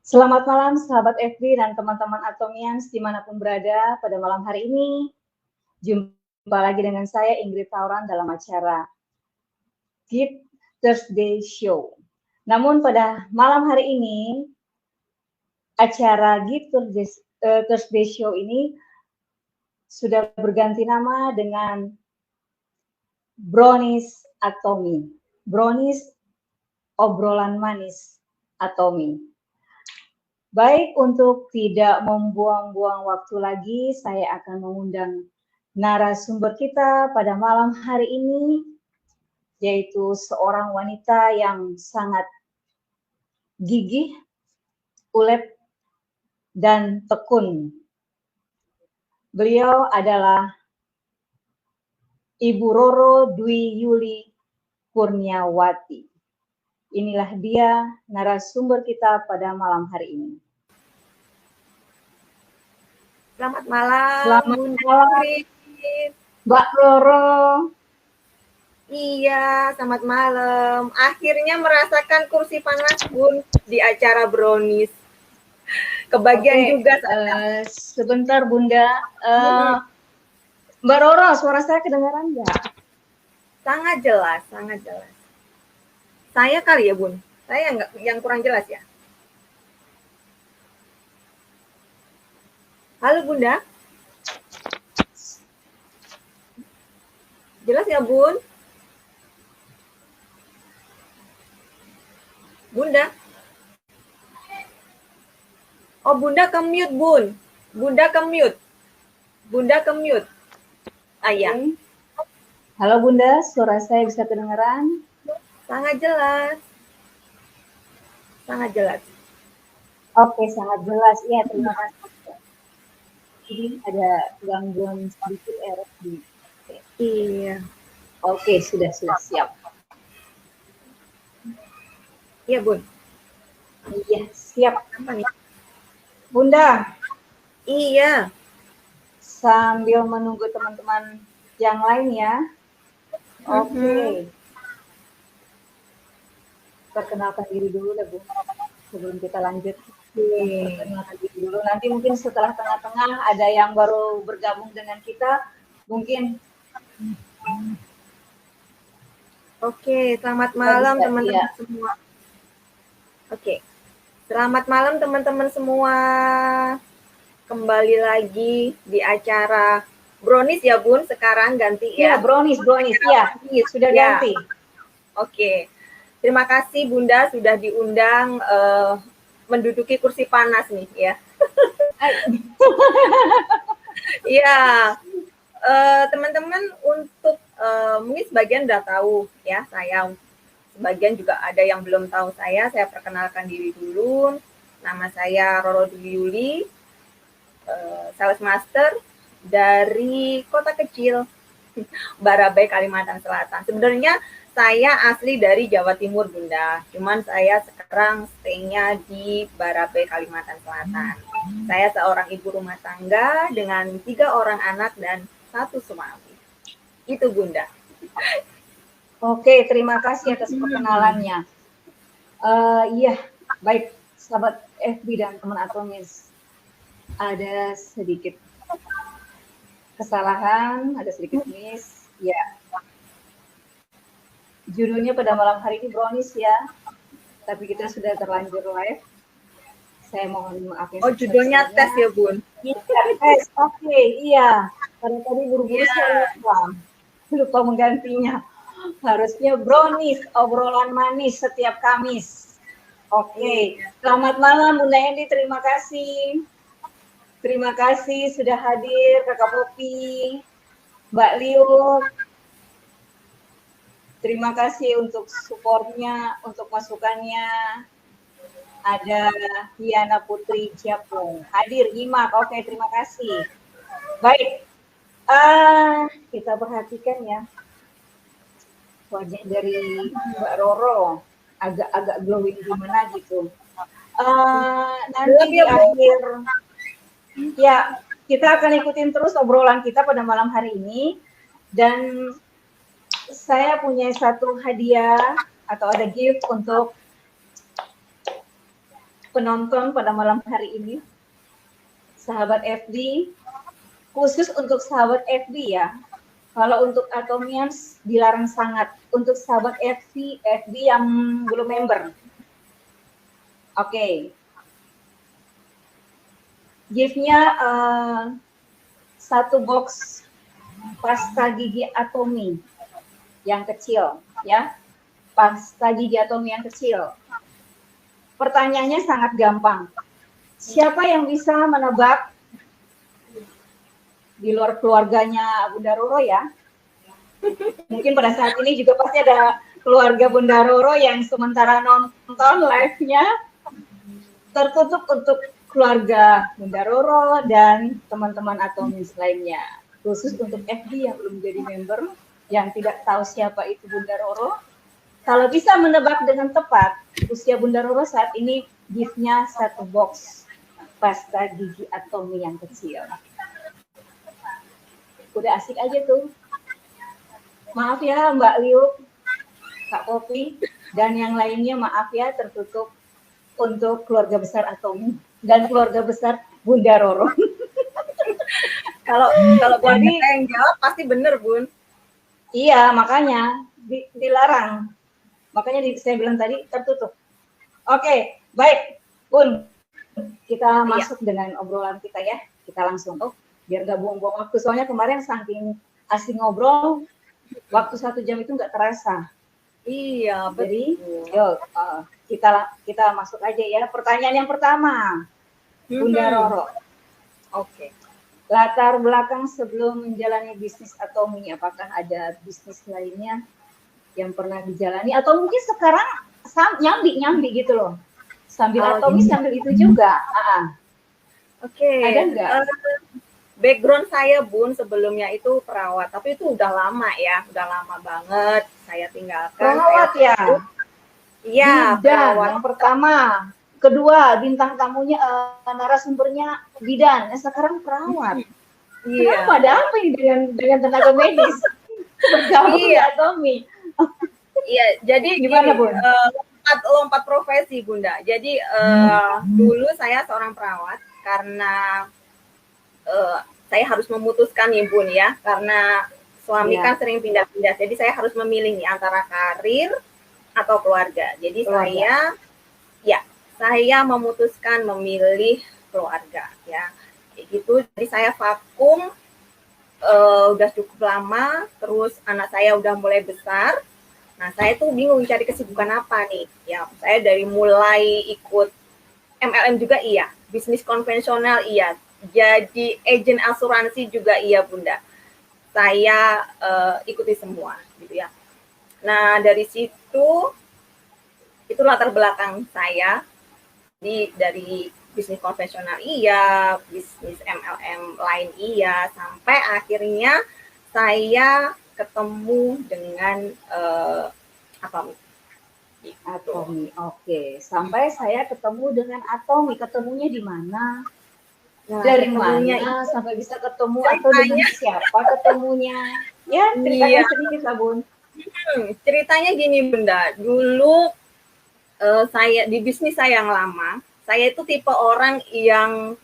Selamat malam sahabat FB dan teman-teman Atomians dimanapun berada pada malam hari ini. Jumpa lagi dengan saya Ingrid Tauran dalam acara Gift Thursday Show. Namun pada malam hari ini, acara Gift Thursday Show ini sudah berganti nama dengan Brownies Atomi. Brownies obrolan manis Atomi. Baik, untuk tidak membuang-buang waktu lagi, saya akan mengundang narasumber kita pada malam hari ini, yaitu seorang wanita yang sangat gigih, ulet, dan tekun. Beliau adalah Ibu Roro Dwi Yuli Kurniawati. Inilah dia narasumber kita pada malam hari ini. Selamat malam, Selamat Bunda malam, Mbak Roro. Iya, selamat malam. Akhirnya merasakan kursi panas Bun di acara Brownies. Kebagian juga saya. Sebentar Bunda. Mbak Roro, suara saya kedengaran nggak? Sangat jelas, sangat jelas. Saya kali ya Bun, saya yang kurang jelas ya. Halo Bunda. Jelas ya Bun? Bunda. Oh Bunda ke-mute Bun. Bunda ke-mute. Bunda ke-mute. Iya. Halo Bunda, suara saya bisa kedengaran? Sangat jelas. Sangat jelas. Oke, sangat jelas. Iya, terima kasih. Jadi ada gangguan sedikit error di. Iya. Oke, sudah siap. Iya Bun. Iya, siap. Apa nih? Bunda. Iya. Sambil menunggu teman-teman yang lain ya. Oke. Perkenalkan diri dulu deh Bu, sebelum kita lanjut. Perkenalkan diri dulu. Nanti mungkin setelah tengah-tengah ada yang baru bergabung dengan kita, mungkin. Oke, selamat malam teman-teman semua. Oke, selamat malam teman-teman semua. Kembali lagi di acara Brownies ya Bun, sekarang ganti ya. Iya, Brownies ya, sudah ganti. Oke, terima kasih Bunda sudah diundang menduduki kursi panas nih ya. Iya, teman-teman untuk mungkin sebagian udah tahu ya, saya sebagian juga ada yang belum tahu saya perkenalkan diri dulu. Nama saya Roro Dwi Yuli, sales master dari kota kecil Barabai, Kalimantan Selatan. Sebenarnya saya asli dari Jawa Timur, Bunda. Cuman saya sekarang stay-nya di Barabai, Kalimantan Selatan. Saya seorang ibu rumah tangga dengan 3 orang anak dan 1 suami. Itu, Bunda. Oke, terima kasih atas perkenalannya. Iya, baik sahabat FB dan teman Atomis. Ada sedikit kesalahan, ada sedikit miss. Ya. Judulnya pada malam hari ini Brownies ya, tapi kita sudah terlanjur live. Saya mohon maaf ya. Oh, judulnya tes ya Bun? Iya, tes. Oke, iya. Karena tadi buru-buru saya lupa menggantinya. Harusnya Brownies, obrolan manis setiap Kamis. Oke, selamat malam Bunda Endi, terima kasih. Terima kasih sudah hadir Kakak Popi, Mbak Liu. Terima kasih untuk supportnya, untuk masukannya. Ada Diana Putri Ciapung. Hadir, Imak. Oke, terima kasih. Baik, kita perhatikan ya. Wajah dari Mbak Roro agak glowing gimana gitu. Nanti di akhir, ya kita akan ikutin terus obrolan kita pada malam hari ini. Dan saya punya satu hadiah atau ada gift untuk penonton pada malam hari ini, sahabat FD, khusus untuk sahabat FD ya. Kalau untuk Atomians dilarang sangat. Untuk sahabat FD yang belum member. Oke. Gift-nya satu box pasta gigi Atomi yang kecil, ya. Pasta gigi Atomi yang kecil. Pertanyaannya sangat gampang. Siapa yang bisa menebak di luar keluarganya Bunda Roro ya? Mungkin pada saat ini juga pasti ada keluarga Bunda Roro yang sementara nonton live-nya tertutup untuk keluarga Bunda Roro dan teman-teman Atomis lainnya. Khusus untuk FD yang belum jadi member, yang tidak tahu siapa itu Bunda Roro. Kalau bisa menebak dengan tepat usia Bunda Roro saat ini, gift-nya satu box pasta gigi Atomi yang kecil. Udah asik aja tuh. Maaf ya Mbak Liu, Kak Popi, dan yang lainnya maaf ya tertutup untuk keluarga besar Atomi dan keluarga besar Bunda Roro. Kalau jadi yang jawab pasti bener, Bun. Iya, makanya dilarang. Makanya saya bilang tadi tertutup. Oke, baik, Bun. Kita masuk dengan obrolan kita ya. Kita langsung. Biar gak buang-buang waktu. Soalnya kemarin saking asing ngobrol, waktu 1 jam itu nggak terasa. Iya, betul. Jadi, yuk kita masuk aja ya. Pertanyaan yang pertama, Bunda Roro. Oke. Latar belakang sebelum menjalani bisnis Atomi, apakah ada bisnis lainnya yang pernah dijalani atau mungkin sekarang nyambi gitu loh. Sambil Atomi sambil itu juga. Oke. Ada nggak? Background saya, Bun, sebelumnya itu perawat, tapi itu udah lama ya, udah lama banget saya tinggalkan. Perawat ya? Iya, perawat. Yang pertama, kedua bintang tamunya narasumbernya bidan, sekarang perawat. Iya. Kenapa ada apa ini dengan tenaga medis? Bergabung di Atomi. Iya, jadi gimana, Bun? Lompat profesi, Bunda. Jadi dulu saya seorang perawat karena saya harus memutuskan nih, Bun ya, karena suami kan sering pindah-pindah. Jadi saya harus memilih nih antara karir atau keluarga. Jadi saya memutuskan memilih keluarga ya. Kayak gitu. Jadi saya vakum udah cukup lama, terus anak saya udah mulai besar. Nah, saya tuh bingung cari kesibukan apa nih. Ya, saya dari mulai ikut MLM juga iya, bisnis konvensional iya, jadi agen asuransi juga iya, Bunda. Saya ikuti semua gitu ya. Nah, dari situ itu latar belakang saya dari bisnis konvensional iya, bisnis MLM lain iya, sampai akhirnya saya ketemu dengan Atomi. Atomi, oke. Sampai saya ketemu dengan Atomi, ketemunya di mana? Nah, dari mana sampai bisa ketemu atau dengan siapa ketemunya? Ya, ceritanya sedikit lah, Bun. Ceritanya gini, Bunda. Dulu saya di bisnis saya yang lama, saya itu tipe orang yang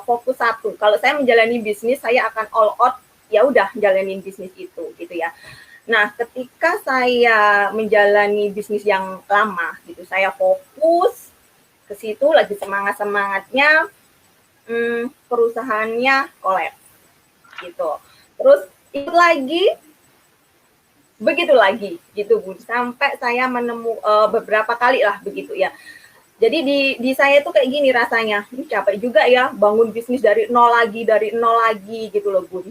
fokus satu. Kalau saya menjalani bisnis, saya akan all out, ya udah jalanin bisnis itu, gitu ya. Nah, ketika saya menjalani bisnis yang lama, gitu, saya fokus ke situ, lagi semangat-semangatnya, perusahaannya kolaps, gitu. Terus ikut lagi, begitu lagi, gitu, Bu. Sampai saya beberapa kali lah begitu ya. Jadi di saya itu kayak gini rasanya, capek juga ya bangun bisnis dari nol lagi gitu loh, Bun.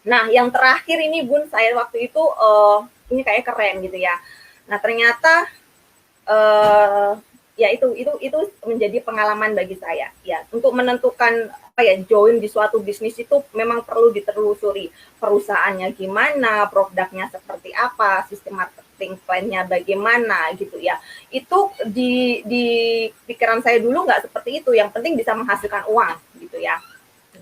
Nah, yang terakhir ini, Bun, saya waktu itu ini kayak keren gitu ya. Nah, ternyata ya itu menjadi pengalaman bagi saya ya, untuk menentukan join di suatu bisnis itu memang perlu ditelusuri perusahaannya gimana, produknya seperti apa, sistem marketing plan-nya bagaimana gitu ya. Itu di pikiran saya dulu nggak seperti itu, yang penting bisa menghasilkan uang gitu ya.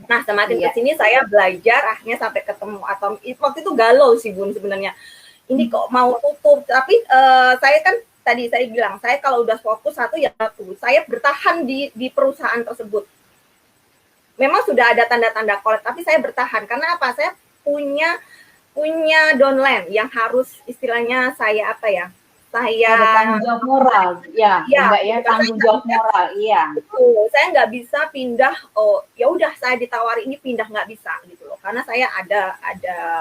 Nah, semakin kesini saya belajar, akhirnya sampai ketemu Atomi. Waktu itu galau sih, Bun, sebenarnya. Ini kok mau tutup, tapi saya kan tadi saya bilang, saya kalau udah fokus satu ya satu. Saya bertahan di perusahaan tersebut. Memang sudah ada tanda-tanda collab, tapi saya bertahan. Karena apa? Saya punya downline yang harus istilahnya saya apa ya? Saya ada tanggung jawab moral, ya, enggak ya, tanggung jawab moral, iya. Saya nggak bisa pindah. Oh, ya udah saya ditawari ini pindah, nggak bisa gitu loh. Karena saya ada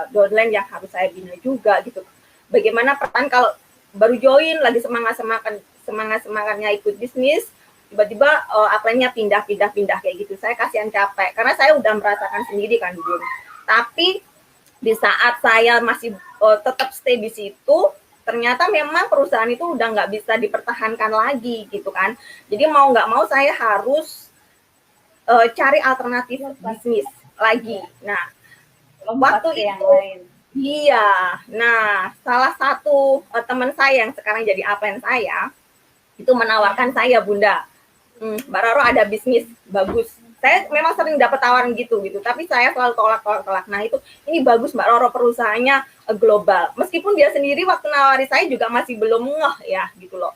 downline yang harus saya bina juga gitu. Bagaimana peran kalau baru join lagi semangatnya ikut bisnis, tiba-tiba upline-nya pindah kayak gitu. Saya kasihan capek karena saya udah merasakan sendiri kan Bun. Tapi di saat saya masih tetap stay di situ, ternyata memang perusahaan itu udah nggak bisa dipertahankan lagi gitu kan. Jadi mau nggak mau saya harus cari alternatif bisnis lagi. Nah, waktu yang itu lain. Iya, nah salah satu teman saya yang sekarang jadi upline saya itu menawarkan saya, Bunda, Mbak Roro ada bisnis bagus. Saya memang sering dapat tawaran gitu, tapi saya selalu tolak. Nah ini bagus Mbak Roro, perusahaannya global. Meskipun dia sendiri waktu nawari saya juga masih belum ngeh ya gitu loh.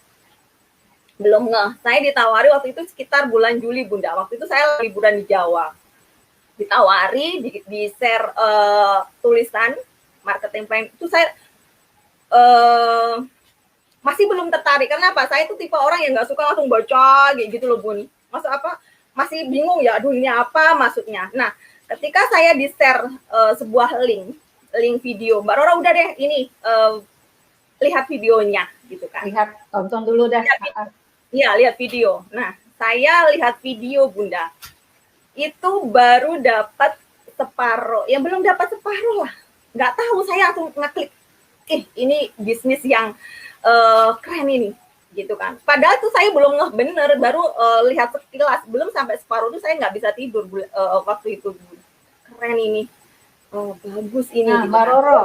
Belum ngeh. Saya ditawari waktu itu sekitar bulan Juli, Bunda. Waktu itu saya liburan di Jawa. Ditawari, di-share tulisan marketing plan itu saya masih belum tertarik. Karena apa? Saya itu tipe orang yang nggak suka langsung baca kayak gitu loh, Bun. Maksud apa? Masih bingung ya, aduh ini apa maksudnya. Nah, ketika saya di-share sebuah link video, Mbak Roro udah deh ini lihat videonya gitu kan. Lihat, tonton dulu dah. Iya, lihat video. Nah, saya lihat video, Bunda. Itu baru dapat separuh, ya belum dapat separuh lah. Nggak tahu, saya langsung ngeklik, ini bisnis yang keren ini, gitu kan. Padahal tuh saya belum ngeh bener, baru lihat sekilas, belum sampai separuh tuh saya nggak bisa tidur waktu itu. Keren ini, bagus ini. Nah, gitu Mbak kan. Roro,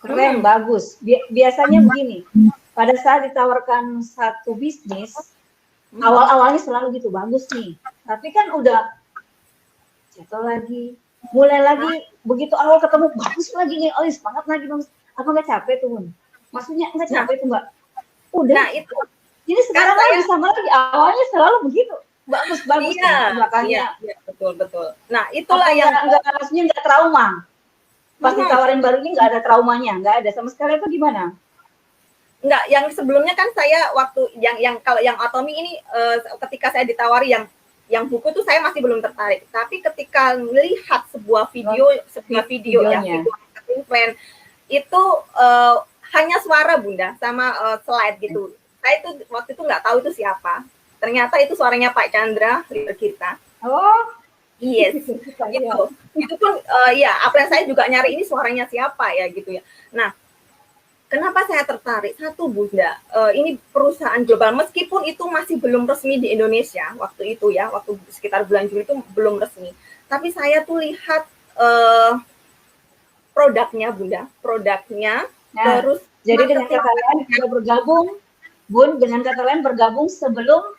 keren, bagus. Biasanya begini, pada saat ditawarkan satu bisnis, awal-awalnya selalu gitu, bagus nih. Tapi kan udah jatuh lagi, mulai lagi, begitu awal ketemu, bagus lagi nih, oh semangat lagi, bagus. Apa nggak capek tuh, Bun? Maksudnya nggak capek tuh, Mbak? Udah. Nah, itu. Jadi sekarang lagi sama lagi, awalnya selalu begitu. Bagus, iya, belakangnya. Iya, betul. Nah, itulah yang maksudnya nggak trauma. Pas ditawarin barunya nggak ada traumanya, nggak ada sama sekali. Itu gimana? Nggak, yang sebelumnya kan saya waktu yang kalau yang Atomi ini ketika saya ditawari yang buku tuh saya masih belum tertarik. Tapi ketika melihat sebuah video ya, video marketing plan itu hanya suara Bunda sama slide gitu. Saya itu waktu itu nggak tahu itu siapa. Ternyata itu suaranya Pak Chandra, leader kita. Oh, yes, gitu. Itu pun ya, apa yang saya juga nyari ini suaranya siapa ya gitu ya. Nah, kenapa saya tertarik? Satu Bunda, ini perusahaan global meskipun itu masih belum resmi di Indonesia waktu itu ya, waktu sekitar bulan Juli itu belum resmi. Tapi saya tuh lihat produknya Bunda, terus jadi dengan kata lain sudah bergabung, Bun, dengan kata lain bergabung sebelum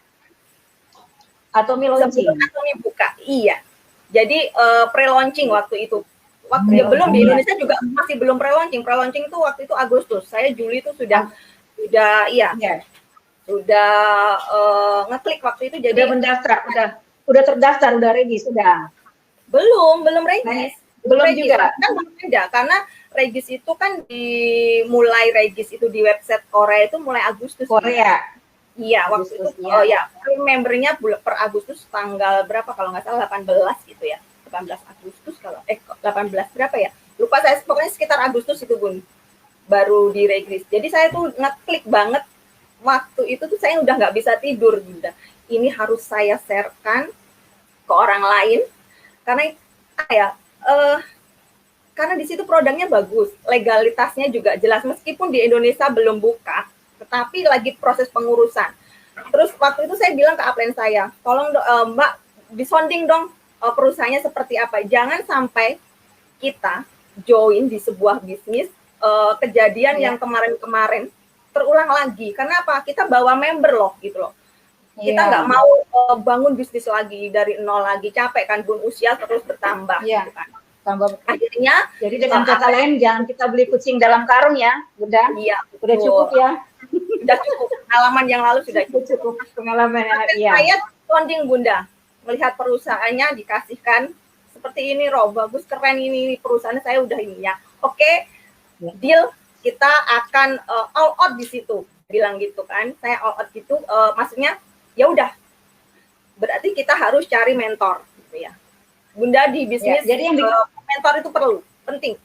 Atomi launching. Sebelum Atomi buka, iya. Jadi pre-launching waktu itu. Waktu belum di Indonesia juga masih belum pre-launching. Pre-launching itu waktu itu Agustus. Saya Juli itu sudah ngeklik waktu itu. Jadi udah mendaftar, udah terdaftar, udah regis, sudah. Belum regis. Belum juga. Kan belum ada karena regis itu kan dimulai regis itu di website Korea itu mulai Agustus. Korea. Iya, waktu itu membernya per Agustus tanggal berapa kalau nggak salah 18 gitu ya. 18 Agustus kalau 18 berapa ya? Lupa saya, pokoknya sekitar Agustus itu Bun. Baru diregis. Jadi saya tuh ngeklik banget waktu itu tuh saya udah nggak bisa tidur Bunda. Ini harus saya sharekan ke orang lain karena di situ produknya bagus, legalitasnya juga jelas meskipun di Indonesia belum buka, tetapi lagi proses pengurusan. Terus waktu itu saya bilang ke upline saya, tolong Mbak disonding dong perusahaannya seperti apa. Jangan sampai kita join di sebuah bisnis kejadian yang kemarin-kemarin terulang lagi. Karena apa? Kita bawa member loh gitu loh. Kita nggak mau bangun bisnis lagi dari nol lagi, capek kan Bun, usia terus bertambah. Gitu kan. Akhirnya jadi dengan kata lain jangan kita beli kucing dalam karung ya, udah. Iya, udah cukup ya. Sudah cukup, pengalaman yang lalu sudah cukup pengalaman ya. Saya sounding Bunda, melihat perusahaannya dikasihkan seperti ini, Rob, bagus, keren ini perusahaannya, saya udah ini ya. Oke, deal, kita akan all out di situ, bilang gitu kan. Saya all out gitu, maksudnya ya udah, berarti kita harus cari mentor, gitu ya. Bunda di bisnis, jadi yang mentor itu perlu, penting.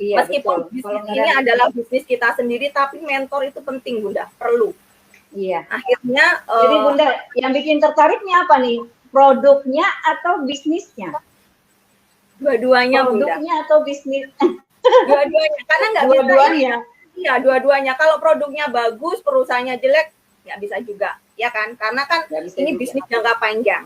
Iya, meskipun betul. Bisnis ini adalah bisnis kita sendiri, tapi mentor itu penting, Bunda, perlu. Iya. Akhirnya, jadi Bunda, yang bikin tertariknya apa nih? Produknya atau bisnisnya? Dua-duanya, produknya Bunda. Atau bisnis? Dua-duanya, karena nggak bisa. Dua-duanya. Iya, dua-duanya. Kalau produknya bagus, perusahaannya jelek, nggak bisa juga, ya kan? Karena kan ini juga bisnis jangka panjang.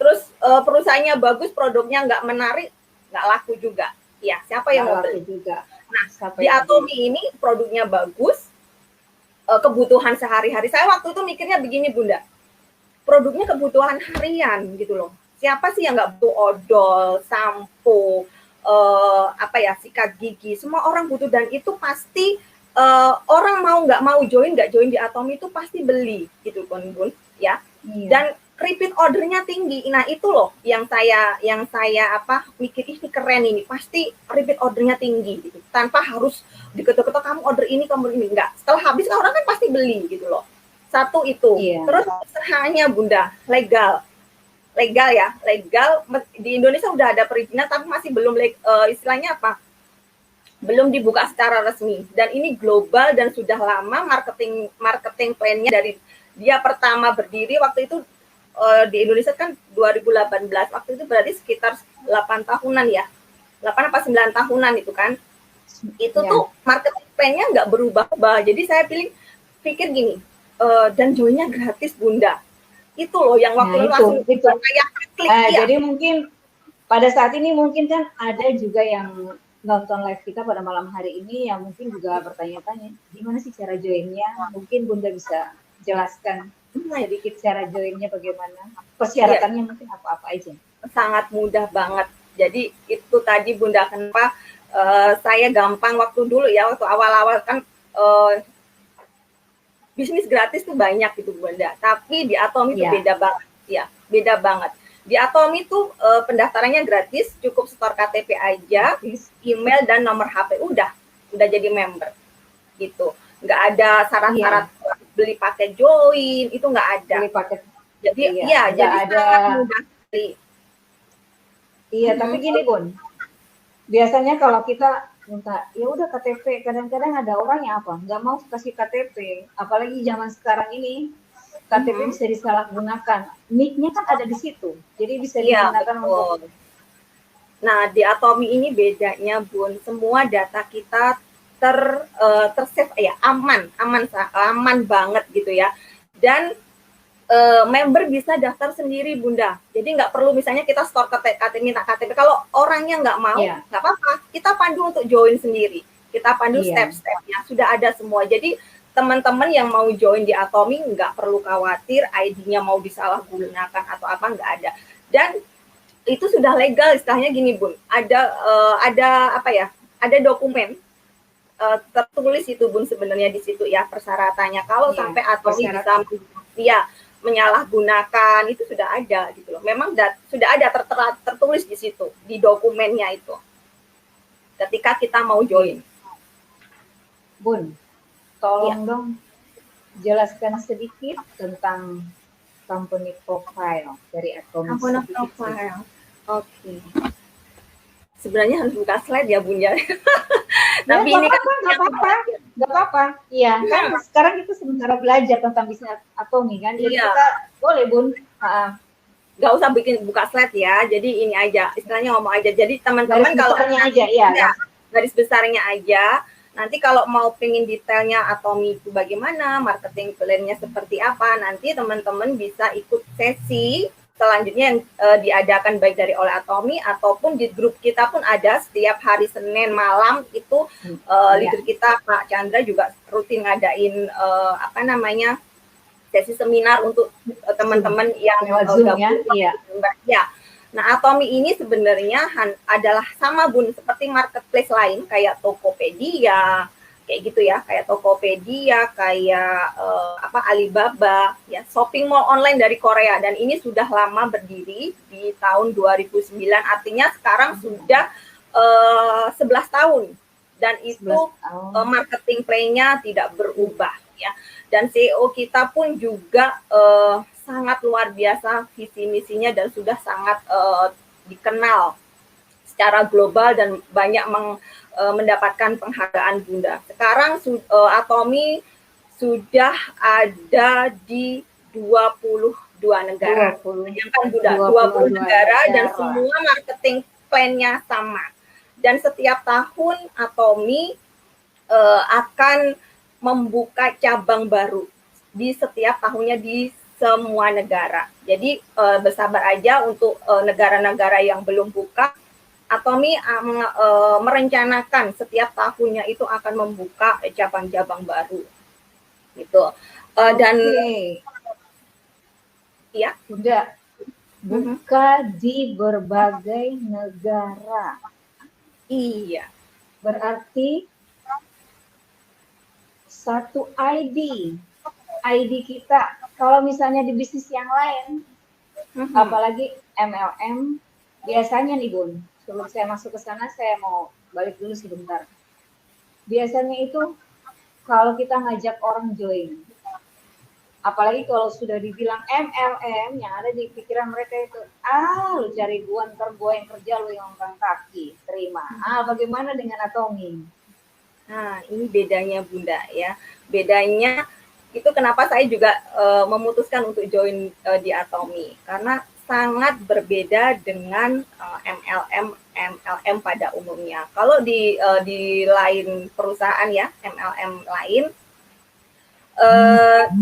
Terus perusahaannya bagus, produknya nggak menarik, nggak laku juga. Ya, siapa yang mau beli juga? Nah, di Atomy ini produknya bagus, kebutuhan sehari-hari. Saya waktu itu mikirnya begini, Bunda. Produknya kebutuhan harian gitu loh. Siapa sih yang nggak butuh odol, sampo, sikat gigi? Semua orang butuh, dan itu pasti orang mau nggak join di Atomy itu pasti beli gitu kan, Bun, ya. Iya. Dan repeat ordernya tinggi. Nah, itu loh yang saya mikir, ini keren, ini pasti repeat ordernya tinggi gitu. Tanpa harus diketok-ketok kamu order ini, enggak. Setelah habis kan orang kan pasti beli gitu loh. Satu itu. Iya. Terus usahanya, Bunda, legal ya. Legal di Indonesia udah ada perizinan, tapi masih belum istilahnya apa? Belum dibuka secara resmi. Dan ini global dan sudah lama marketing plan-nya dari dia pertama berdiri waktu itu di Indonesia kan 2018, waktu itu berarti sekitar 8 tahunan ya, 8 apa 9 tahunan itu kan, itu ya. Tuh marketing plan-nya nggak berubah-ubah. Jadi saya pikir gini, dan joinnya gratis, Bunda, itu loh yang waktu langsung kayak klik ya. Jadi mungkin pada saat ini mungkin kan ada juga yang nonton live kita pada malam hari ini yang mungkin juga bertanya-tanya gimana sih cara joinnya, mungkin Bunda bisa jelaskan sedikit cara joinnya bagaimana, persyaratannya ya. Mungkin apa-apa aja. Sangat mudah banget. Jadi itu tadi, Bunda, kenapa saya gampang waktu dulu ya, waktu awal-awal kan bisnis gratis tuh banyak gitu, Bunda. Tapi di Atomy itu beda banget, ya, beda banget. Di Atomy tuh pendaftarannya gratis, cukup setor KTP aja, email dan nomor HP, udah jadi member gitu. Nggak ada syarat-syarat beli paket join, itu nggak ada. Beli paket. Jadi jadi ada. Iya, tapi gini, Bun. Biasanya kalau kita minta, ya udah KTP, kadang-kadang ada orang yang nggak mau kasih KTP. Apalagi zaman sekarang ini, KTP bisa disalahgunakan. Nick-nya kan ada di situ, jadi bisa digunakan untuk. Nah, di Atomy ini bedanya, Bun, semua data kita tersave ya, aman banget gitu ya. Dan member bisa daftar sendiri, Bunda. Jadi nggak perlu misalnya kita store KTP, minta KTP. Kalau orangnya nggak mau, nggak apa-apa. Kita pandu untuk join sendiri. Kita pandu step-stepnya. Sudah ada semua. Jadi teman-teman yang mau join di Atomy nggak perlu khawatir ID-nya mau disalahgunakan atau apa, nggak ada. Dan itu sudah legal, istilahnya gini, Bun. Ada dokumen tertulis itu, Bun, sebenarnya di situ ya persyaratannya. Kalau sampai Atomy bisa menyalahgunakan, itu sudah ada gitu loh. Memang sudah ada tertulis di situ, di dokumennya itu. Ketika kita mau join. Bun, tolong dong jelaskan sedikit tentang company profile dari Atomy. Company profile. Oke. Sebenarnya harus buka slide ya, Bun, ya. Tapi ini kan nggak apa-apa. Iya, kan sekarang kita sementara belajar tentang bisnis Atomy kan. Jadi kita boleh, Bun. Nggak usah bikin buka slide ya. Jadi ini aja, istilahnya ngomong aja. Jadi teman-teman kalau aja, garis besarnya aja. Nanti kalau mau pengen detailnya Atomy itu bagaimana, marketing plan-nya seperti apa, nanti teman-teman bisa ikut sesi selanjutnya yang diadakan baik dari oleh Atomy ataupun di grup kita pun ada setiap hari Senin malam itu leader kita Pak Chandra juga rutin ngadain sesi seminar untuk teman-teman yang gabung ya. Nah, Atomy ini sebenarnya adalah sama, Bun, seperti marketplace lain kayak Tokopedia, kayak gitu ya, kayak Tokopedia, kayak Alibaba, ya shopping mall online dari Korea, dan ini sudah lama berdiri di tahun 2009, artinya sekarang sudah 11 tahun, dan itu marketing plan-nya tidak berubah ya, dan CEO kita pun juga sangat luar biasa visi misinya dan sudah sangat dikenal secara global dan banyak mendapatkan penghargaan Bunda. Sekarang Atomy sudah ada di 22 negara. Bayangkan Bunda, 20 negara dan semua marketing plan-nya sama. Dan setiap tahun Atomy akan membuka cabang baru di setiap tahunnya di semua negara. Jadi bersabar aja untuk negara-negara yang belum buka. Atomy merencanakan setiap tahunnya itu akan membuka cabang-cabang baru, gitu. Dan ya, udah buka di berbagai negara. Iya. Berarti satu ID kita. Kalau misalnya di bisnis yang lain, apalagi MLM, biasanya nih Bun. Sebelum saya masuk ke sana, saya mau balik dulu sebentar. Biasanya itu kalau kita ngajak orang join, apalagi kalau sudah dibilang MLM, yang ada di pikiran mereka itu, lu cari gua, ntar gua yang kerja, lu yang angkat kaki, terima. Bagaimana dengan Atomy? Nah, ini bedanya Bunda ya. Bedanya itu kenapa saya juga memutuskan untuk join di Atomy, karena sangat berbeda dengan MLM pada umumnya. Kalau di lain perusahaan ya, MLM lain,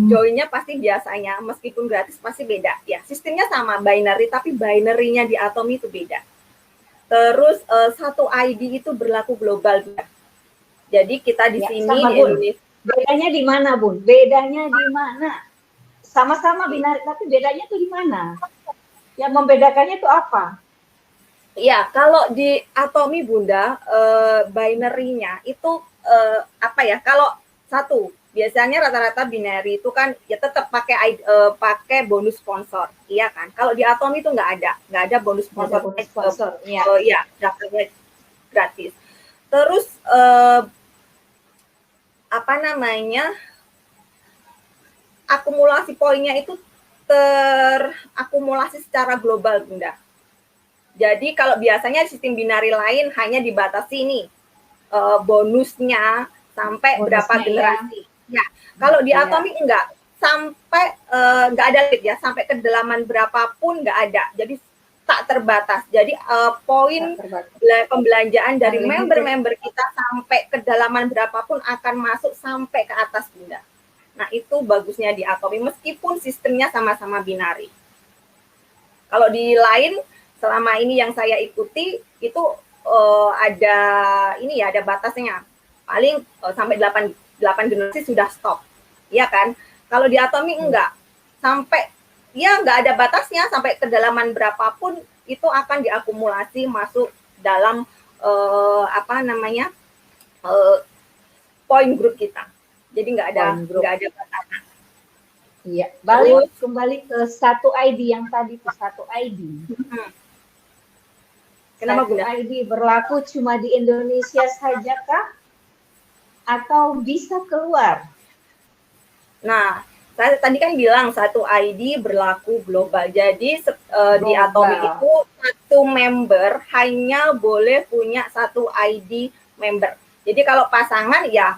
joinnya pasti biasanya meskipun gratis pasti beda ya. Sistemnya sama binary, tapi binary-nya di Atomy itu beda. Terus satu ID itu berlaku global. Jadi kita di sini di Indonesia. Bedanya di mana Bun? Bedanya di mana? Sama-sama binary, tapi bedanya tuh di mana? Yang membedakannya itu apa? Ya, kalau di Atomy Bunda, binary-nya itu apa ya? Kalau satu, biasanya rata-rata binary itu kan ya tetap pakai bonus sponsor, iya kan? Kalau di Atomy itu nggak ada bonus sponsor. Iya, dapatnya gratis. Terus akumulasi poinnya itu terakumulasi secara global Bunda. Jadi kalau biasanya sistem binary lain hanya dibatasi nih bonusnya sampai berapa generasi. Ya, kalau di Atomy enggak, sampai enggak ada limit ya, sampai kedalaman berapapun enggak ada. Jadi tak terbatas. Jadi poin pembelanjaan dari member-member kita sampai kedalaman berapapun akan masuk sampai ke atas Bunda. Nah, itu bagusnya di Atomy meskipun sistemnya sama-sama binary. Kalau di lain selama ini yang saya ikuti itu ada batasnya. Paling sampai 8 generasi sudah stop. Iya kan? Kalau di Atomy enggak. Sampai enggak ada batasnya, sampai kedalaman berapapun itu akan diakumulasi masuk dalam poin grup kita. Jadi nggak ada batasan. Iya, kembali ke satu ID yang tadi tuh, satu ID. Kenapa satu ID berlaku cuma di Indonesia saja kah? Atau bisa keluar? Nah, saya tadi kan bilang satu ID berlaku global. Jadi di Atomy itu satu member hanya boleh punya satu ID member. Jadi kalau pasangan ya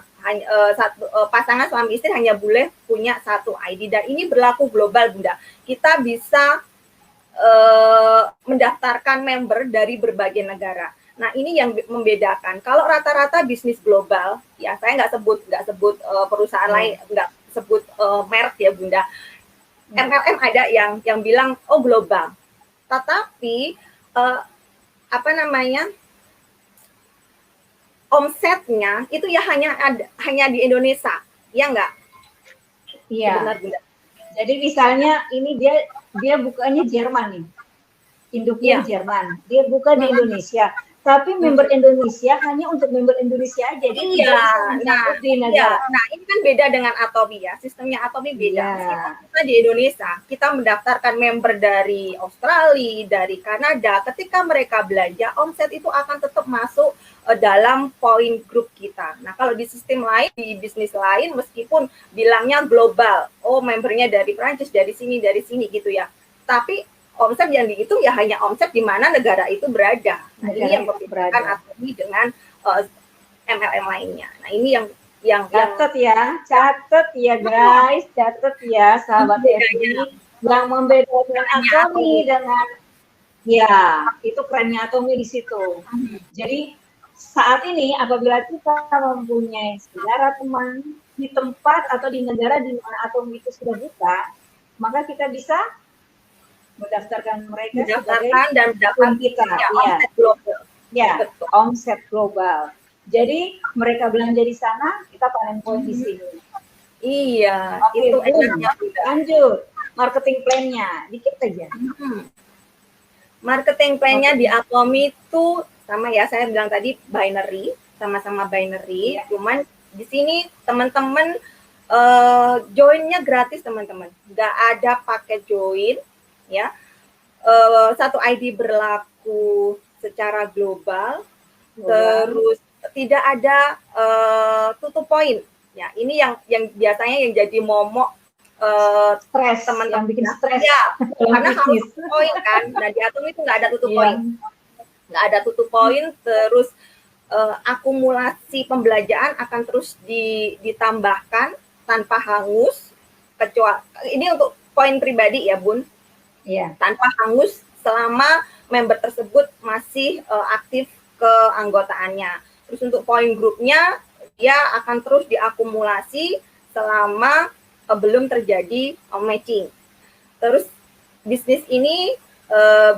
pasangan suami istri hanya boleh punya satu ID, dan ini berlaku global Bunda. Kita bisa mendaftarkan member dari berbagai negara. Nah, ini yang membedakan. Kalau rata-rata bisnis global, ya saya nggak sebut perusahaan lain, nggak sebut merek ya Bunda. MLM ada yang bilang global. Tetapi omsetnya itu ya hanya di Indonesia, ya enggak? Iya. Benar. Jadi misalnya ini dia bukannya Jerman nih, induknya Jerman, dia buka di Indonesia, Tapi member Indonesia hanya untuk member Indonesia aja. Iya, di negara. Nah, ini kan beda dengan Atomi ya. Sistemnya Atomi beda. Iya. Kita di Indonesia, kita mendaftarkan member dari Australia, dari Kanada. Ketika mereka belanja, omset itu akan tetap masuk dalam poin grup kita. Nah, kalau di sistem lain, di bisnis lain, meskipun bilangnya global, oh membernya dari Prancis, dari sini gitu ya. Tapi omset yang dihitung ya hanya omset di mana negara itu berada. Nah, ini yang membedakan Atomi dengan MLM lainnya. Nah, ini yang catat ya guys, catat ya sahabat FB, yang membedakan Atomi dengan ya itu kerennya Atomi di situ. Jadi saat ini apabila kita mempunyai saudara teman di tempat atau di negara di mana Atomi itu sudah buka, maka kita bisa mendaftarkan mereka dan mendapatkan kita omset global. Ya, omset global. Jadi mereka belanja di sana, kita panen poin di sini. Iya, itu lanjut. Marketing plan-nya dikit aja. Marketing plan-nya di Atomi itu sama ya, saya bilang tadi binary, sama-sama binary. Cuman di sini teman-teman join-nya gratis teman-teman. Nggak ada paket join. Ya, satu ID berlaku secara global, terus tidak ada tutup poin. Ya, ini yang biasanya yang jadi momok stres, teman-teman bikin stres. Ya, karena harus tutup poin kan. Nah, di Atomi itu nggak ada tutup poin, nggak ada tutup poin. Terus akumulasi pembelanjaan akan terus ditambahkan tanpa hangus, kecuali ini untuk poin pribadi ya Bun. Iya. Tanpa hangus selama member tersebut masih aktif keanggotaannya. Terus untuk poin grupnya, dia akan terus diakumulasi selama belum terjadi matching. Terus bisnis ini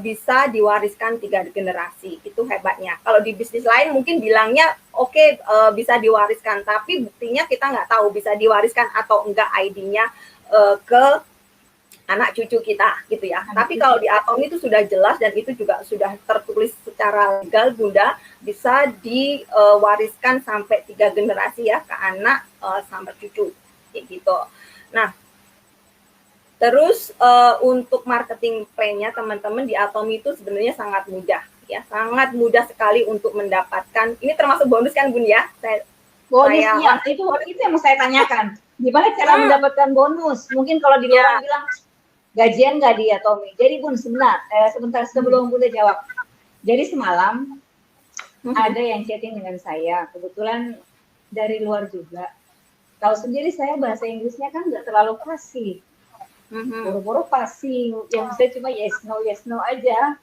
bisa diwariskan 3 generasi, itu hebatnya. Kalau di bisnis lain mungkin bilangnya oke, bisa diwariskan, tapi buktinya kita nggak tahu bisa diwariskan atau enggak ID-nya ke anak cucu kita gitu ya. Tapi kalau di Atomi itu sudah jelas dan itu juga sudah tertulis secara legal Bunda, bisa diwariskan sampai 3 generasi ya ke anak sampai cucu kayak gitu. Nah, terus untuk marketing plan-nya teman-teman di Atomi itu sebenarnya sangat mudah ya, sangat mudah sekali untuk mendapatkan. Ini termasuk bonus kan Bun ya? Bonusnya itu yang mau saya tanyakan. Gimana cara mendapatkan bonus? Mungkin kalau di luar bilang gajian nggak di Atomi. Jadi Bun, sebentar sebelum Bunda jawab. Jadi semalam ada yang chatting dengan saya. Kebetulan dari luar juga. Tahu sendiri saya bahasa Inggrisnya kan nggak terlalu fasih. Buru-buru fasih. Yang saya cuma yes no aja.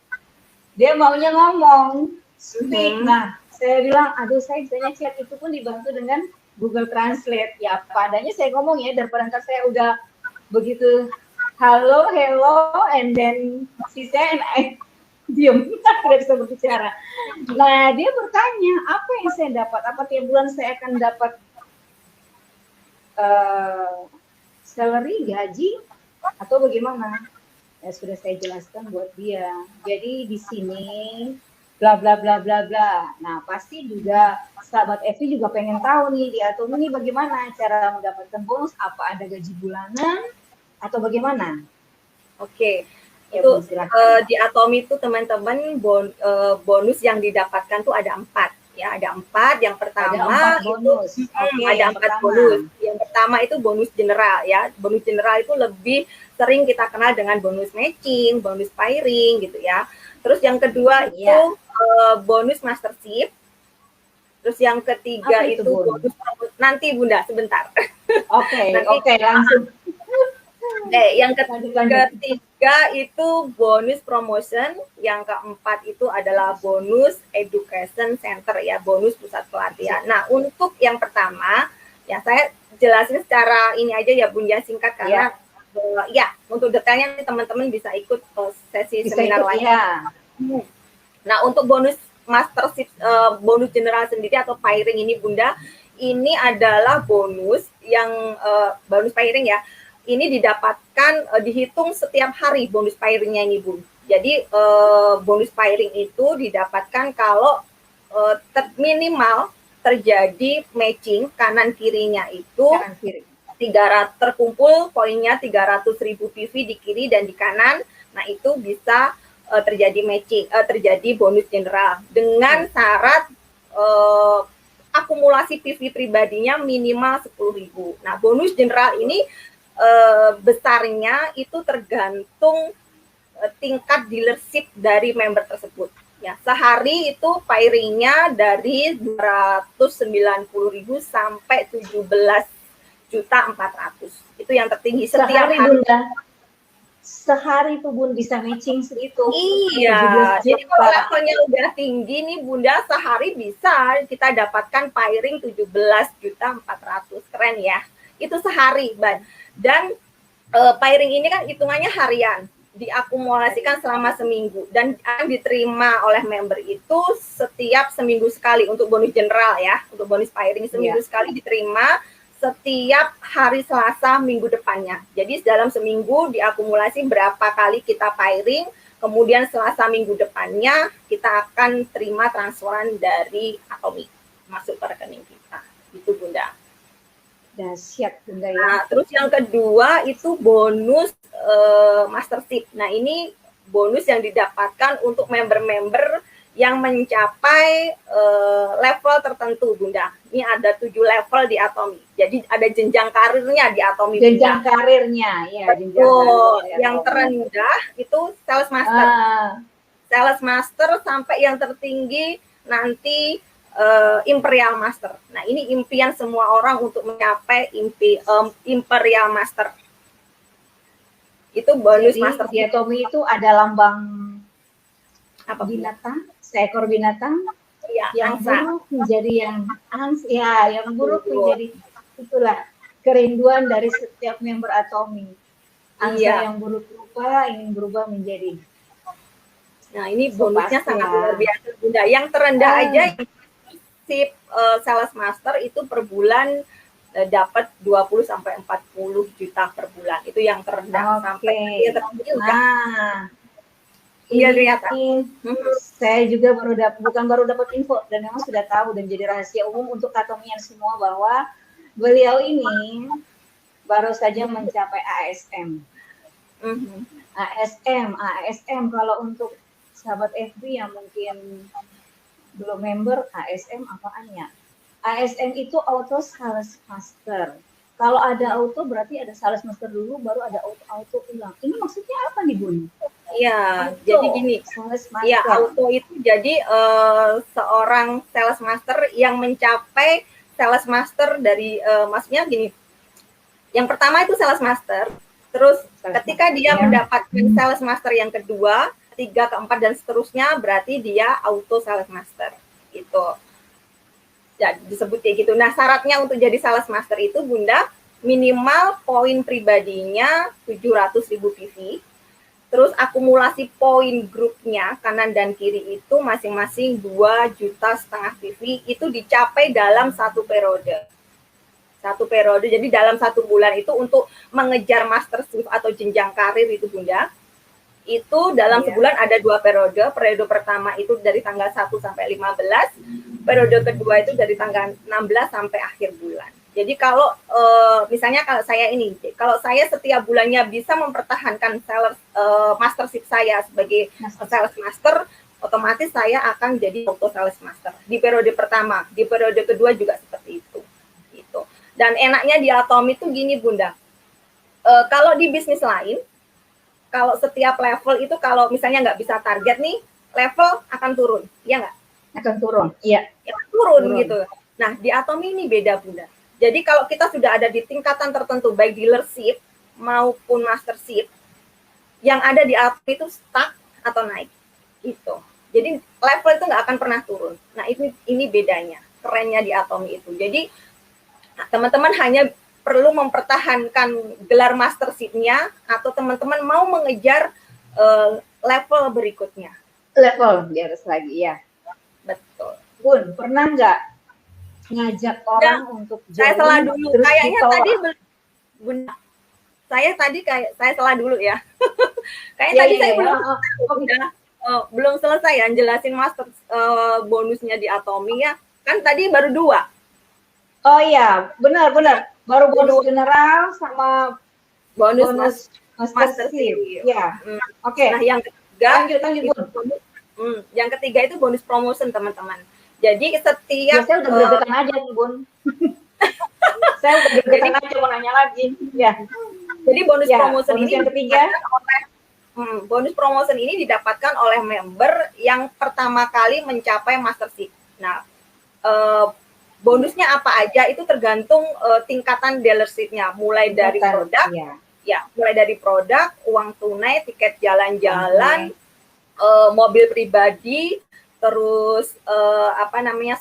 Dia maunya ngomong, speak. Nah, saya bilang, aduh saya bisanya chat itu pun dibantu dengan Google Translate. Ya apa adanya saya ngomong ya, daripada saya udah begitu hello, and then she said, I diam, tidak bisa berbicara. Nah, dia bertanya, apa yang saya dapat? Apa tiap bulan saya akan dapat salary, gaji, atau bagaimana? Ya, sudah saya jelaskan buat dia. Jadi di sini, bla bla bla bla bla. Nah, pasti juga sahabat Evi juga pengen tahu nih, di Atomi ini bagaimana cara mendapatkan bonus? Apa ada gaji bulanan? Atau bagaimana? Oke, itu di Atomi itu teman-teman bonus yang didapatkan tuh ada 4 ya, ada 4. Yang pertama ada 4 bonus. Ada 4 bonus. Yang pertama itu bonus general ya. Bonus general itu lebih sering kita kenal dengan bonus matching, bonus pairing gitu ya. Terus yang kedua itu bonus mastership. Terus yang ketiga itu bonus nanti Bunda sebentar. Oke, langsung. Yang ketiga itu bonus promotion, yang keempat itu adalah bonus education center ya, bonus pusat pelatihan. Nah, untuk yang pertama ya saya jelasin secara ini aja ya Bun ya, singkat karena untuk detailnya teman-teman bisa ikut sesi seminar lain. Nah, untuk bonus mastership, bonus general sendiri atau pairing ini Bunda, ini adalah bonus yang bonus pairing ya. Ini didapatkan dihitung setiap hari bonus pairingnya ini Bun. Jadi bonus pairing itu didapatkan kalau minimal terjadi matching kanan kirinya itu Kanan kiri. 300 terkumpul poinnya 300.000 PV di kiri dan di kanan. Nah, itu bisa terjadi matching, terjadi bonus general dengan syarat akumulasi PV pribadinya minimal 10.000. Nah, bonus general ini besarnya itu tergantung tingkat dealership dari member tersebut. Ya, sehari itu pairingnya dari 290.000 sampai 17.400.000. Itu yang tertinggi setiap Sehari, hari. Bunda. Sehari tuh Bun bisa matching segitu. Iya, jadi kalau levelnya udah tinggi nih Bunda, sehari bisa kita dapatkan pairing 17.400.000. Keren ya. Itu sehari, Ban. Dan pairing ini kan hitungannya harian, diakumulasikan selama seminggu dan akan diterima oleh member itu setiap seminggu sekali untuk bonus general ya, untuk bonus pairing seminggu sekali diterima setiap hari Selasa minggu depannya. Jadi dalam seminggu diakumulasi berapa kali kita pairing, kemudian Selasa minggu depannya kita akan terima transferan dari Atomic masuk ke rekening kita. Itu Bunda. Dahsyat Bunda ya. Nah, terus yang kedua itu bonus mastership. Nah, ini bonus yang didapatkan untuk member-member yang mencapai level tertentu, Bunda. Ini ada 7 level di Atomi. Jadi ada jenjang karirnya di Atomi. Jenjang karirnya, ya. Betul. Yang terendah itu sales master. Sales master sampai yang tertinggi nanti Imperial Master. Nah, ini impian semua orang untuk mencapai Imperial Master. Itu bonus master. Di Atomi itu ada lambang apa binatang, seekor binatang ya, yang angsa. Buruk menjadi yang buruk menjadi itulah kerinduan dari setiap member Atomi. Angsa yang buruk rupa ingin berubah menjadi. Nah, ini bonusnya sangat luar biasa Bunda. Yang terendah aja si sales master itu per bulan dapat 20 sampai 40 juta per bulan. Itu yang terendah sampai yang tertinggi iya lihat. Saya juga baru dapat info dan memang sudah tahu dan jadi rahasia umum untuk Atomian semua bahwa beliau ini baru saja mencapai ASM. ASM kalau untuk sahabat FB yang mungkin belum member, ASM apaannya? ASM itu auto sales master. Kalau ada auto berarti ada sales master dulu, baru ada auto ulang. Ini maksudnya apa nih Bun? Iya, jadi gini. Ya, auto itu jadi seorang sales master yang mencapai sales master dari maksudnya gini. Yang pertama itu sales master, terus ketika dia mendapatkan sales master yang kedua, 3, keempat dan seterusnya berarti dia auto sales master. Itu. Jadi disebut kayak gitu. Nah, syaratnya untuk jadi sales master itu Bunda minimal poin pribadinya 700.000 PV. Terus akumulasi poin grupnya kanan dan kiri itu masing-masing 2,5 juta PV itu dicapai dalam satu periode. Satu periode, jadi dalam 1 bulan itu untuk mengejar mastership atau jenjang karir itu Bunda. Itu dalam sebulan ada 2 periode. Periode pertama itu dari tanggal 1 sampai 15. Periode kedua itu dari tanggal 16 sampai akhir bulan. Jadi kalau misalnya kalau saya setiap bulannya bisa mempertahankan sales mastership saya sebagai sales master, otomatis saya akan jadi auto sales master di periode pertama. Di periode kedua juga seperti itu. Gitu. Dan enaknya di Atomi itu gini Bunda. Kalau di bisnis lain, kalau setiap level itu kalau misalnya nggak bisa target nih, level akan turun, ya nggak? Akan turun, iya. Turun gitu. Nah, di Atomi ini beda Bunda. Jadi kalau kita sudah ada di tingkatan tertentu, baik dealership maupun mastership, yang ada di Atomi itu stuck atau naik, gitu. Jadi level itu nggak akan pernah turun. Nah, ini bedanya, kerennya di Atomi itu. Jadi teman-teman hanya perlu mempertahankan gelar mastership-nya atau teman-teman mau mengejar level berikutnya. Level di atas lagi, ya. Betul. Bun, pernah nggak ngajak orang untuk join? Saya salah dulu. Kayaknya tadi Bunda. Saya salah dulu ya. Kayaknya tadi saya belum. belum selesai ya jelasin master bonusnya di Atomi ya. Kan tadi baru 2. Oh iya, benar. Baru bonus general sama bonus master SIP. Ya. Oke. Nah, yang ketiga lanjut, Bun. Yang ketiga itu bonus promotion, teman-teman. Jadi setiap saya udah berdekatan aja nih, Bun. Saya udah berdekatan aja mau nanya lagi. Ya. Jadi bonus promotion bonus ini yang ketiga bonus promotion ini didapatkan oleh member yang pertama kali mencapai mastership. Nah, bonusnya apa aja itu tergantung tingkatan dealership-nya, mulai dari produk, mulai dari produk, uang tunai, tiket jalan-jalan, mobil pribadi, terus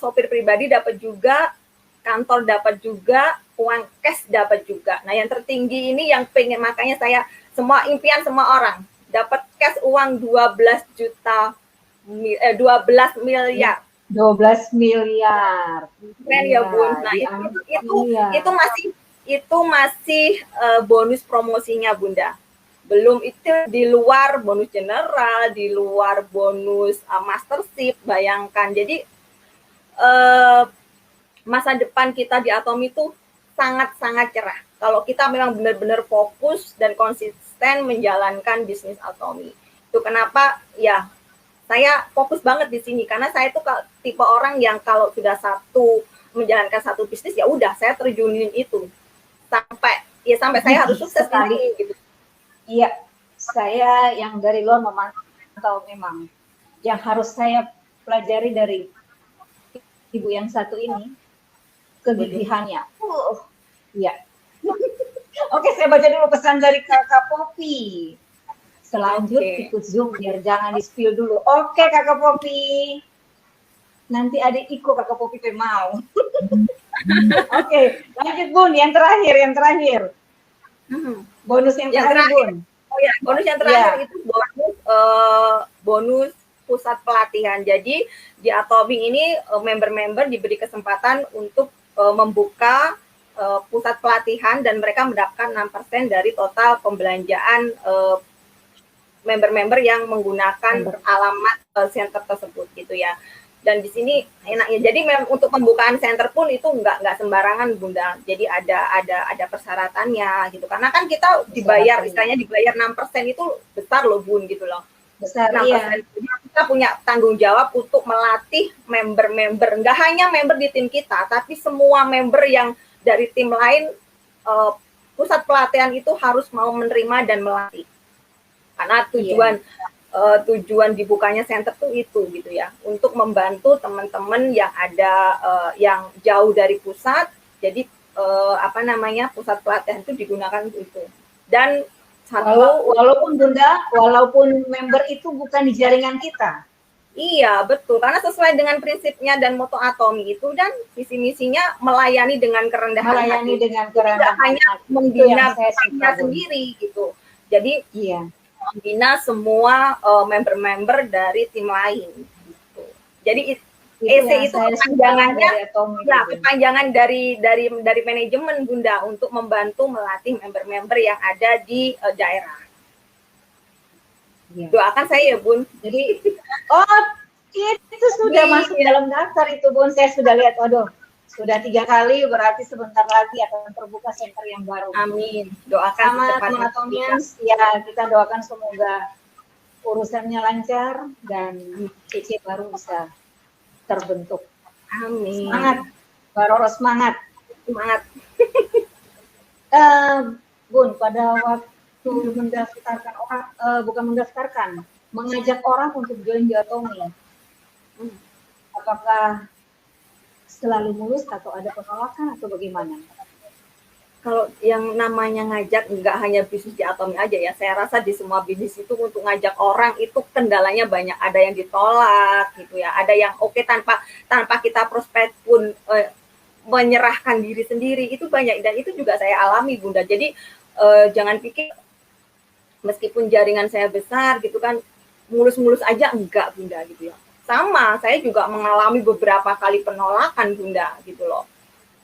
sopir pribadi dapat juga, kantor dapat juga, uang cash dapat juga. Nah, yang tertinggi ini yang pengen, makanya saya semua impian semua orang dapat cash uang 12 miliar. 12 miliar. Keren ya, Bun. Nah, itu masih bonus promosinya, Bunda. Belum itu di luar bonus general, di luar bonus mastership, bayangkan. Jadi masa depan kita di Atomi itu sangat-sangat cerah. Kalau kita memang benar-benar fokus dan konsisten menjalankan bisnis Atomi. Itu kenapa ya saya fokus banget di sini, karena saya itu tipe orang yang kalau sudah menjalankan satu bisnis, ya udah saya terjunin itu sampai saya harus sukses sekali gitu. Iya, saya yang dari luar memantau memang yang harus saya pelajari dari ibu yang satu ini kegigihannya. Iya. Oke, saya baca dulu pesan dari Kakak Popi. Selanjut ikut Zoom biar jangan di-spill dulu. Oke, Kakak Popi. Nanti adik ikut Kakak Popi mau. Oke, lanjut Bun, yang terakhir. Bonus yang terakhir, Bun. Oh ya, bonus yang terakhir itu bonus pusat pelatihan. Jadi di Atomi ini member-member diberi kesempatan untuk membuka pusat pelatihan dan mereka mendapatkan 6% dari total pembelanjaan member-member yang menggunakan alamat center tersebut gitu ya. Dan di sini enaknya, jadi untuk pembukaan center pun itu nggak sembarangan, Bunda. Jadi ada persyaratannya gitu. Karena kan kita dibayar, istilahnya dibayar 6% itu besar loh, Bun, gitu loh. Besar, iya. Kita punya tanggung jawab untuk melatih member-member. Nggak hanya member di tim kita, tapi semua member yang dari tim lain, pusat pelatihan itu harus mau menerima dan melatih. Karena tujuan dibukanya center itu gitu ya, untuk membantu teman-teman yang ada yang jauh dari pusat. Jadi pusat pelatihan itu digunakan untuk itu. Dan walaupun member itu bukan di jaringan kita. Iya, betul. Karena sesuai dengan prinsipnya dan moto Atomi itu, dan visi-misinya melayani dengan kerendahan hati. Tidak hanya membina dirinya sendiri gitu. Jadi membina semua member-member dari tim lain gitu. Jadi EC itu kepanjangan dari manajemen, Bunda, untuk membantu melatih member-member yang ada di daerah. Doakan saya ya, Bun. Jadi itu sudah masuk dalam daftar itu, Bun. Saya sudah lihat, sudah 3 kali, berarti sebentar lagi akan terbuka center yang baru. Amin. Doakan sama teman-teman, ya kita doakan semoga urusannya lancar dan CC baru bisa terbentuk. Amin. Semangat, Mbak Roro, semangat. Bun, pada waktu mendaftarkan orang, mengajak orang untuk join di Atomi, apakah selalu mulus atau ada penolakan atau bagaimana? Kalau yang namanya ngajak, nggak hanya bisnis di Atomi aja ya, saya rasa di semua bisnis itu untuk ngajak orang itu kendalanya banyak. Ada yang ditolak gitu ya, ada yang tanpa kita prospek pun menyerahkan diri sendiri, itu banyak, dan itu juga saya alami, Bunda. Jadi jangan pikir meskipun jaringan saya besar gitu kan mulus-mulus aja, enggak, Bunda, gitu ya. Sama, saya juga mengalami beberapa kali penolakan, Bunda, gitu loh.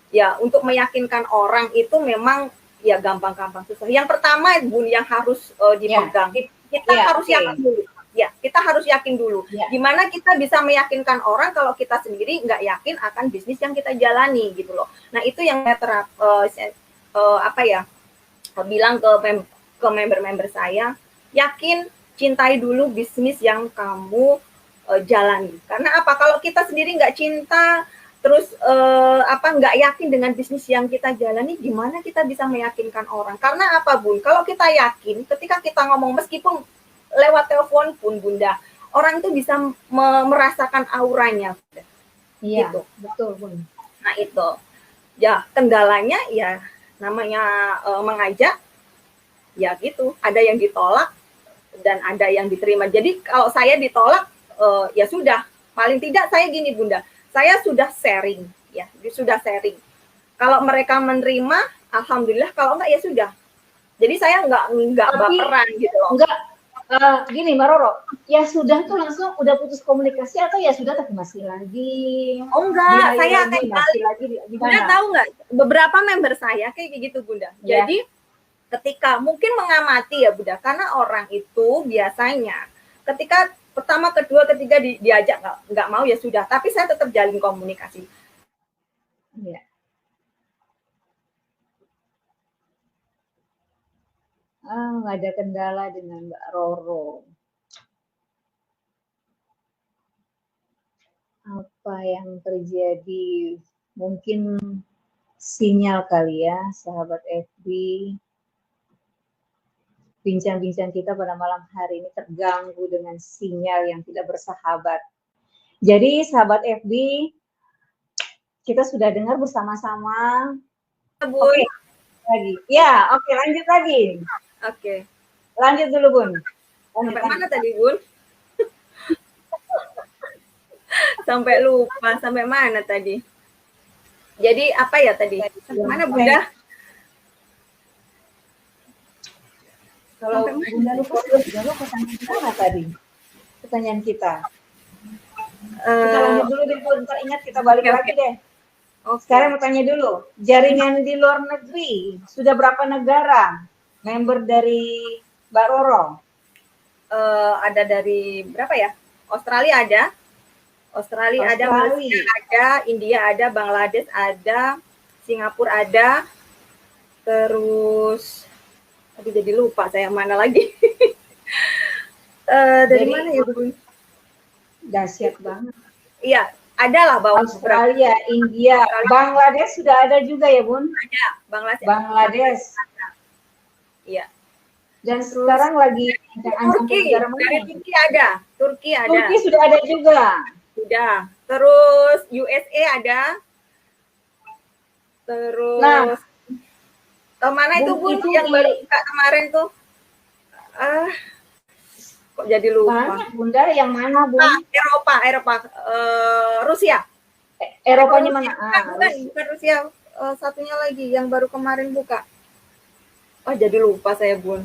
Ya, untuk meyakinkan orang itu memang ya gampang-gampang susah. Yang pertama, Bun, yang harus dipegang, kita harus yakin dulu. Ya, kita kita harus yakin dulu. Gimana kita bisa meyakinkan orang kalau kita sendiri nggak yakin akan bisnis yang kita jalani gitu loh. Nah itu yang saya bilang ke member-member saya, yakin, cintai dulu bisnis yang kamu jalani. Karena apa? Kalau kita sendiri nggak cinta, terus nggak yakin dengan bisnis yang kita jalani, gimana kita bisa meyakinkan orang? Karena apa, Bun? Kalau kita yakin, ketika kita ngomong meskipun lewat telepon pun, Bunda, orang itu bisa merasakan auranya. Iya, gitu. Betul, Bun. Nah itu, ya kendalanya ya namanya mengajak, ya gitu. Ada yang ditolak dan ada yang diterima. Jadi kalau saya ditolak, ya sudah. Paling tidak saya gini, Bunda. Saya sudah sharing, ya, sudah sharing. Kalau mereka menerima, alhamdulillah. Kalau enggak, ya sudah. Jadi saya enggak baperan gitu loh. Enggak, gini Mbak Roro, ya sudah tuh langsung udah putus komunikasi atau ya sudah tapi masih lagi? Oh enggak, saya akan masih lagi. Bunda tahu nggak? Beberapa member saya kayak gitu, Bunda. Ya. Jadi ketika mungkin mengamati ya, Bunda, karena orang itu biasanya ketika pertama, kedua, ketiga diajak nggak mau ya sudah. Tapi saya tetap jalin komunikasi. Ya. Nggak ada kendala dengan Mbak Roro. Apa yang terjadi? Mungkin sinyal kali ya, sahabat FB. Bincang-bincang kita pada malam hari ini terganggu dengan sinyal yang tidak bersahabat. Jadi sahabat FB, kita sudah dengar bersama-sama. Oke, lagi. Ya, oke, lanjut lagi. Oke. Lanjut dulu, Bun. Sampai mana tadi, Bun? Sampai lupa, sampai mana tadi? Jadi apa ya tadi? Mana Bunda? Kalau Bunda lupa, jawab pertanyaan kita apa tadi? Pertanyaan kita. Kita lanjut dulu deh, Bun. Ntar ingat kita balik lagi deh. Sekarang mau tanya dulu, jaringan di luar negeri sudah berapa negara member dari Mbak Roro? Ada dari berapa ya? Australia ada, Malaysia ada, India ada, Bangladesh ada, Singapura ada, terus tadi jadi lupa saya mana lagi. Dari mana ya, Bun? Dahsyat banget. Iya, ada lah bawah Australia, India, Bangladesh sudah ada juga ya, Bun? Ada, Bangladesh. Iya. Dan sekarang lagi Turki, dari Turki ada. Turki sudah ada juga. Sudah. Terus USA ada. Terus mana itu, Bun, yang baru buka kemarin tuh? Kok jadi lupa. Banyak, Bunda, yang mana, Bun? Eropa. Rusia. Eropanya mana? Bukan Rusia. Satunya lagi yang baru kemarin buka. Oh, jadi lupa saya, Bun.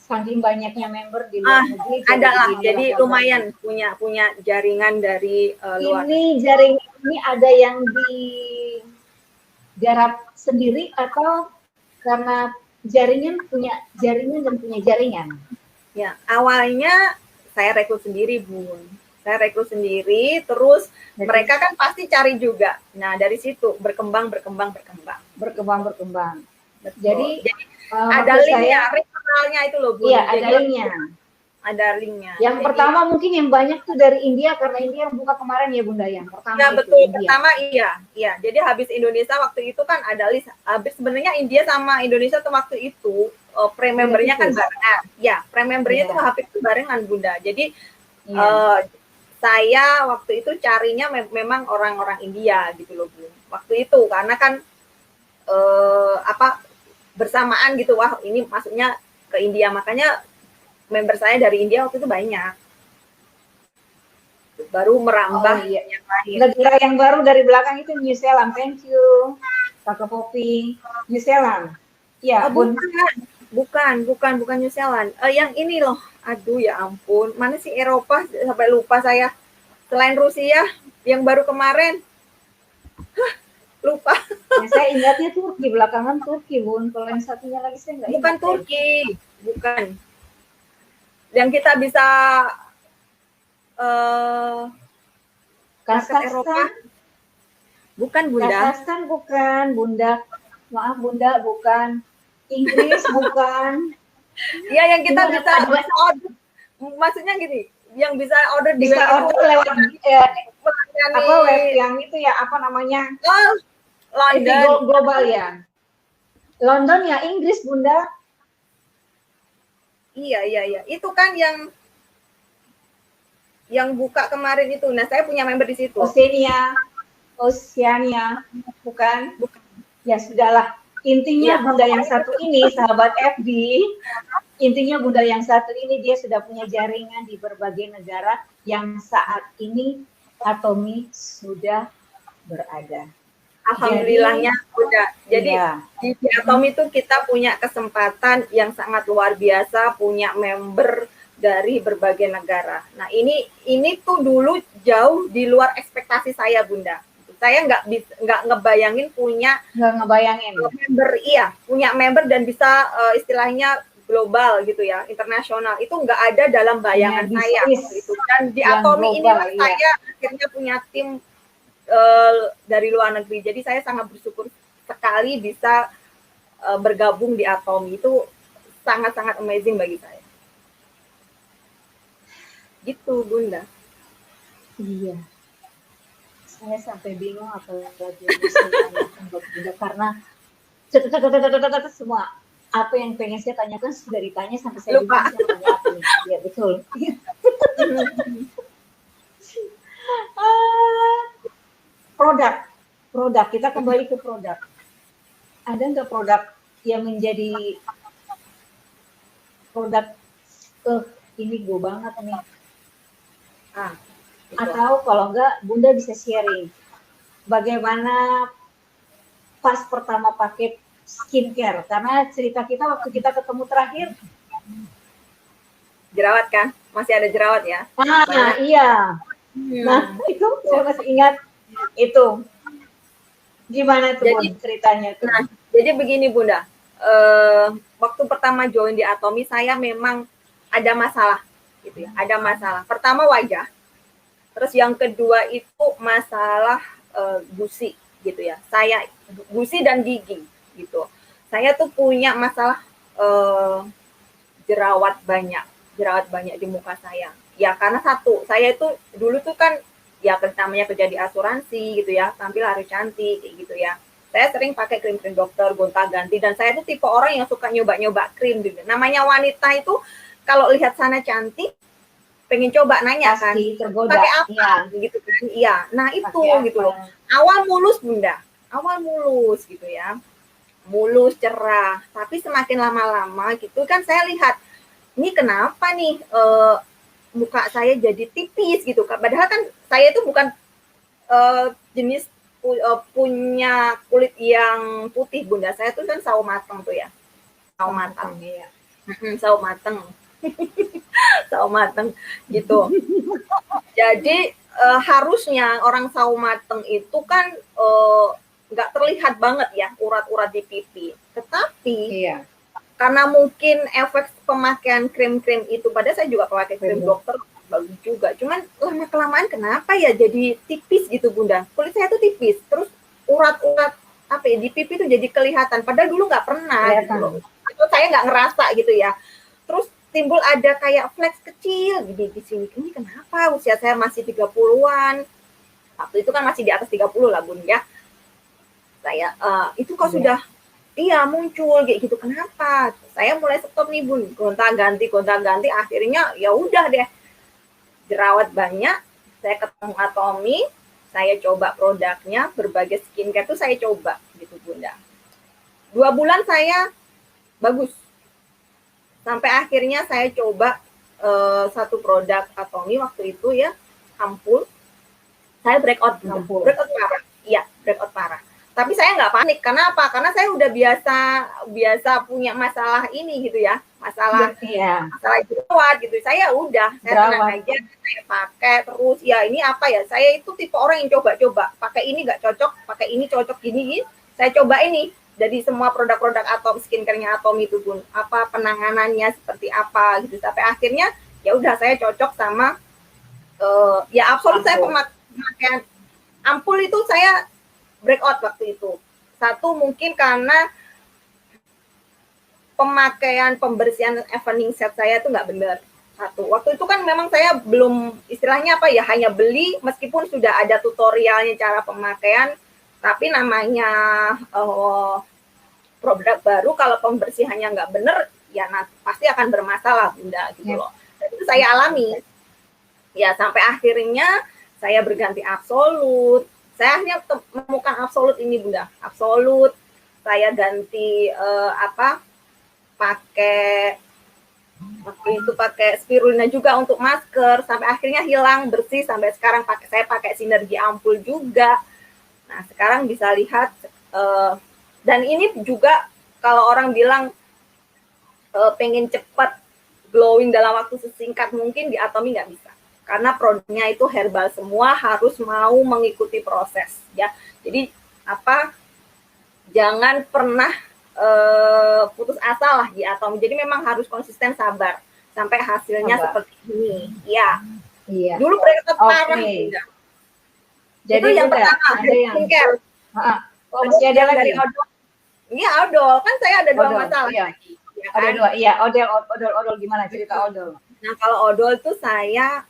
Saking banyaknya member di luar negeri. Ada lah, jadi lumayan punya jaringan dari luar. Ini jaringan ini ada yang digarap sendiri atau karena jaringan punya jaringan dan punya jaringan? Ya, awalnya saya rekrut sendiri, Bun. Saya rekrut sendiri, terus mereka kan pasti cari juga. Nah, dari situ berkembang. Jadi ada linknya, referralnya itu loh, Bu. Iya, ada linknya. Ada linknya. Yang jadi, pertama mungkin yang banyak tuh dari India karena India yang buka kemarin ya, Bunda, yang pertama. Ya, betul. India. Pertama iya. Jadi habis Indonesia waktu itu kan ada list. Habis sebenarnya India sama Indonesia tuh waktu itu pre-membernya kan barengan. Ya, pre-membernya tuh habis itu barengan, Bunda. Jadi saya waktu itu carinya memang orang-orang India gitu loh, Bu. Waktu itu karena kan bersamaan gitu, wah ini masuknya ke India, makanya member saya dari India waktu itu banyak, baru merambah yang lain. Negara yang baru dari belakang itu New Zealand. Thank you Kakak Poppy. New Zealand ya. Bukan New Zealand, yang ini loh, aduh ya ampun, mana sih Eropa, sampai lupa saya, selain Rusia yang baru kemarin. Lupa. Ya, saya ingatnya Turki, belakangan Turki, Bun. Kalau yang satunya lagi saya nggak ingat. Bukan Turki, bukan. yang kita bisa market Eropa. Kazakhstan, Bukan Bunda. Kazakhstan bukan, Bunda. Maaf Bunda, bukan. Inggris bukan. Iya, yang kita Gimana, bisa order. Maksudnya gini, yang bisa order di bisa web order itu, lewat melayani apa web yang itu ya, apa namanya? Oh, London. Global ya. London ya, Inggris Bunda. Iya. Itu kan yang buka kemarin itu. Nah, saya punya member di situ. Oceania, bukan? Ya sudahlah. Intinya ya, Bunda yang satu ini, sahabat FB, intinya Bunda yang satu ini dia sudah punya jaringan di berbagai negara yang saat ini Atomi sudah berada. Alhamdulillahnya Bunda. Jadi ya, di Atomi itu kita punya kesempatan yang sangat luar biasa, punya member dari berbagai negara. Nah, ini tuh dulu jauh di luar ekspektasi saya, Bunda. Saya nggak ngebayangin punya member, punya member dan bisa istilahnya global gitu ya, internasional. Itu nggak ada dalam bayangan saya gitu. Dan di Atomi inilah saya akhirnya punya tim dari luar negeri. Jadi saya sangat bersyukur sekali bisa bergabung di Atomi. Itu sangat-sangat amazing bagi saya. Gitu Bunda. Iya. Saya sampai bingung apa lagi tanyakan buat Bunda karena semua apa yang pengen saya tanyakan sudah ditanya sampai saya lupa. Saya tanya apa nih? Ya betul. Produk kita kembali ke produk. Ada nggak produk yang menjadi produk ini gue banget nih. Atau kalau enggak, Bunda bisa sharing bagaimana pas pertama pakai skincare. Karena cerita kita waktu kita ketemu terakhir. Jerawat kan? Masih ada jerawat ya? Iya. Nah, itu saya masih ingat itu. Gimana tuh Bunda ceritanya tuh? Nah, jadi begini Bunda. Waktu pertama join di Atomi, saya memang ada masalah. Gitu ya, ada masalah. Pertama wajah. Terus yang kedua itu masalah gusi gitu ya. Saya gusi dan gigi gitu. Saya tuh punya masalah jerawat banyak di muka saya. Ya karena satu, saya itu dulu tuh kan ya namanya kerja di asuransi gitu ya, tampil harus cantik kayak gitu ya. Saya sering pakai krim-krim dokter, gonta-ganti, dan saya tuh tipe orang yang suka nyoba-nyoba krim gitu. Namanya wanita itu kalau lihat sana cantik pengen coba nanya pasti kan pakai apa gitu kan. Iya, nah itu gitu loh. Awal mulus Bunda, awal mulus gitu ya, mulus cerah, tapi semakin lama-lama gitu kan saya lihat ini kenapa nih muka saya jadi tipis gitu kan, padahal kan saya itu bukan jenis punya kulit yang putih Bunda, saya tuh kan sawo mateng tuh ya, sawo mateng ya, sawo mateng sawo mateng gitu. Jadi harusnya orang sawo mateng itu kan nggak terlihat banget ya urat-urat di pipi. Tetapi karena mungkin efek pemakaian krim-krim itu, pada saya juga pakai krim dokter bagus juga. Cuman lama-kelamaan kenapa ya jadi tipis gitu Bunda. Kulit saya tuh tipis. Terus urat-urat apa ya di pipi tuh jadi kelihatan. Padahal dulu nggak pernah gitu loh. Atau saya nggak ngerasa gitu ya. Terus timbul ada kayak fleks kecil di sini. Ini kenapa? Usia saya masih 30-an. Waktu itu kan masih di atas 30 lah Bun ya. Saya itu kok sudah muncul kayak gitu. Kenapa? Saya mulai stop nih Bun. Gonta-ganti. Akhirnya ya udah deh. Jerawat banyak. Saya ketemu Atomi. Saya coba produknya. Berbagai skincare tuh saya coba gitu Bunda. 2 bulan saya bagus. Sampai akhirnya saya coba satu produk Atomi waktu itu ya, ampul. Saya breakout parah. Iya, breakout parah. Tapi saya nggak panik. Kenapa? Karena saya udah biasa punya masalah ini gitu ya, masalah jerawat gitu. Saya tenang aja, saya pakai terus. Ya ini apa ya? Saya itu tipe orang yang coba-coba. Pakai ini nggak cocok, pakai ini cocok gini. Saya coba ini. Jadi semua produk-produk Atom, skincare-nya Atom itu Bun, apa penanganannya seperti apa gitu. Sampai akhirnya ya udah saya cocok sama ya Absolut. Saya pemakaian ampul itu saya breakout waktu itu. Satu mungkin karena pemakaian pembersihan evening set saya itu nggak benar. Satu, waktu itu kan memang saya belum istilahnya apa ya, hanya beli meskipun sudah ada tutorialnya cara pemakaian, tapi namanya produk baru kalau pembersihannya nggak benar ya pasti akan bermasalah Bunda gitu loh. Dan itu saya alami. Ya sampai akhirnya saya berganti Absolut. Saya hanya menemukan Absolut ini Bunda. Absolut. Saya ganti pakai waktu itu pakai spirulina juga untuk masker, sampai akhirnya hilang bersih. Sampai sekarang saya pakai sinergi ampul juga. Nah sekarang bisa lihat dan ini juga kalau orang bilang pengen cepat glowing dalam waktu sesingkat mungkin, di Atomy nggak bisa, karena produknya itu herbal semua, harus mau mengikuti proses ya. Jadi jangan pernah putus asa lah di Atomy. Jadi memang harus konsisten, sabar sampai hasilnya seperti ini. Ya. Iya. Dulu breakout parah. Jadi itu yang pertama, ada yang skincare. Masih ada lagi. Iya, odol. Kan saya ada dua masalah. Iya. Ya, kan? Ada dua. Iya, odol gimana cerita odol? Nah, kalau odol tuh saya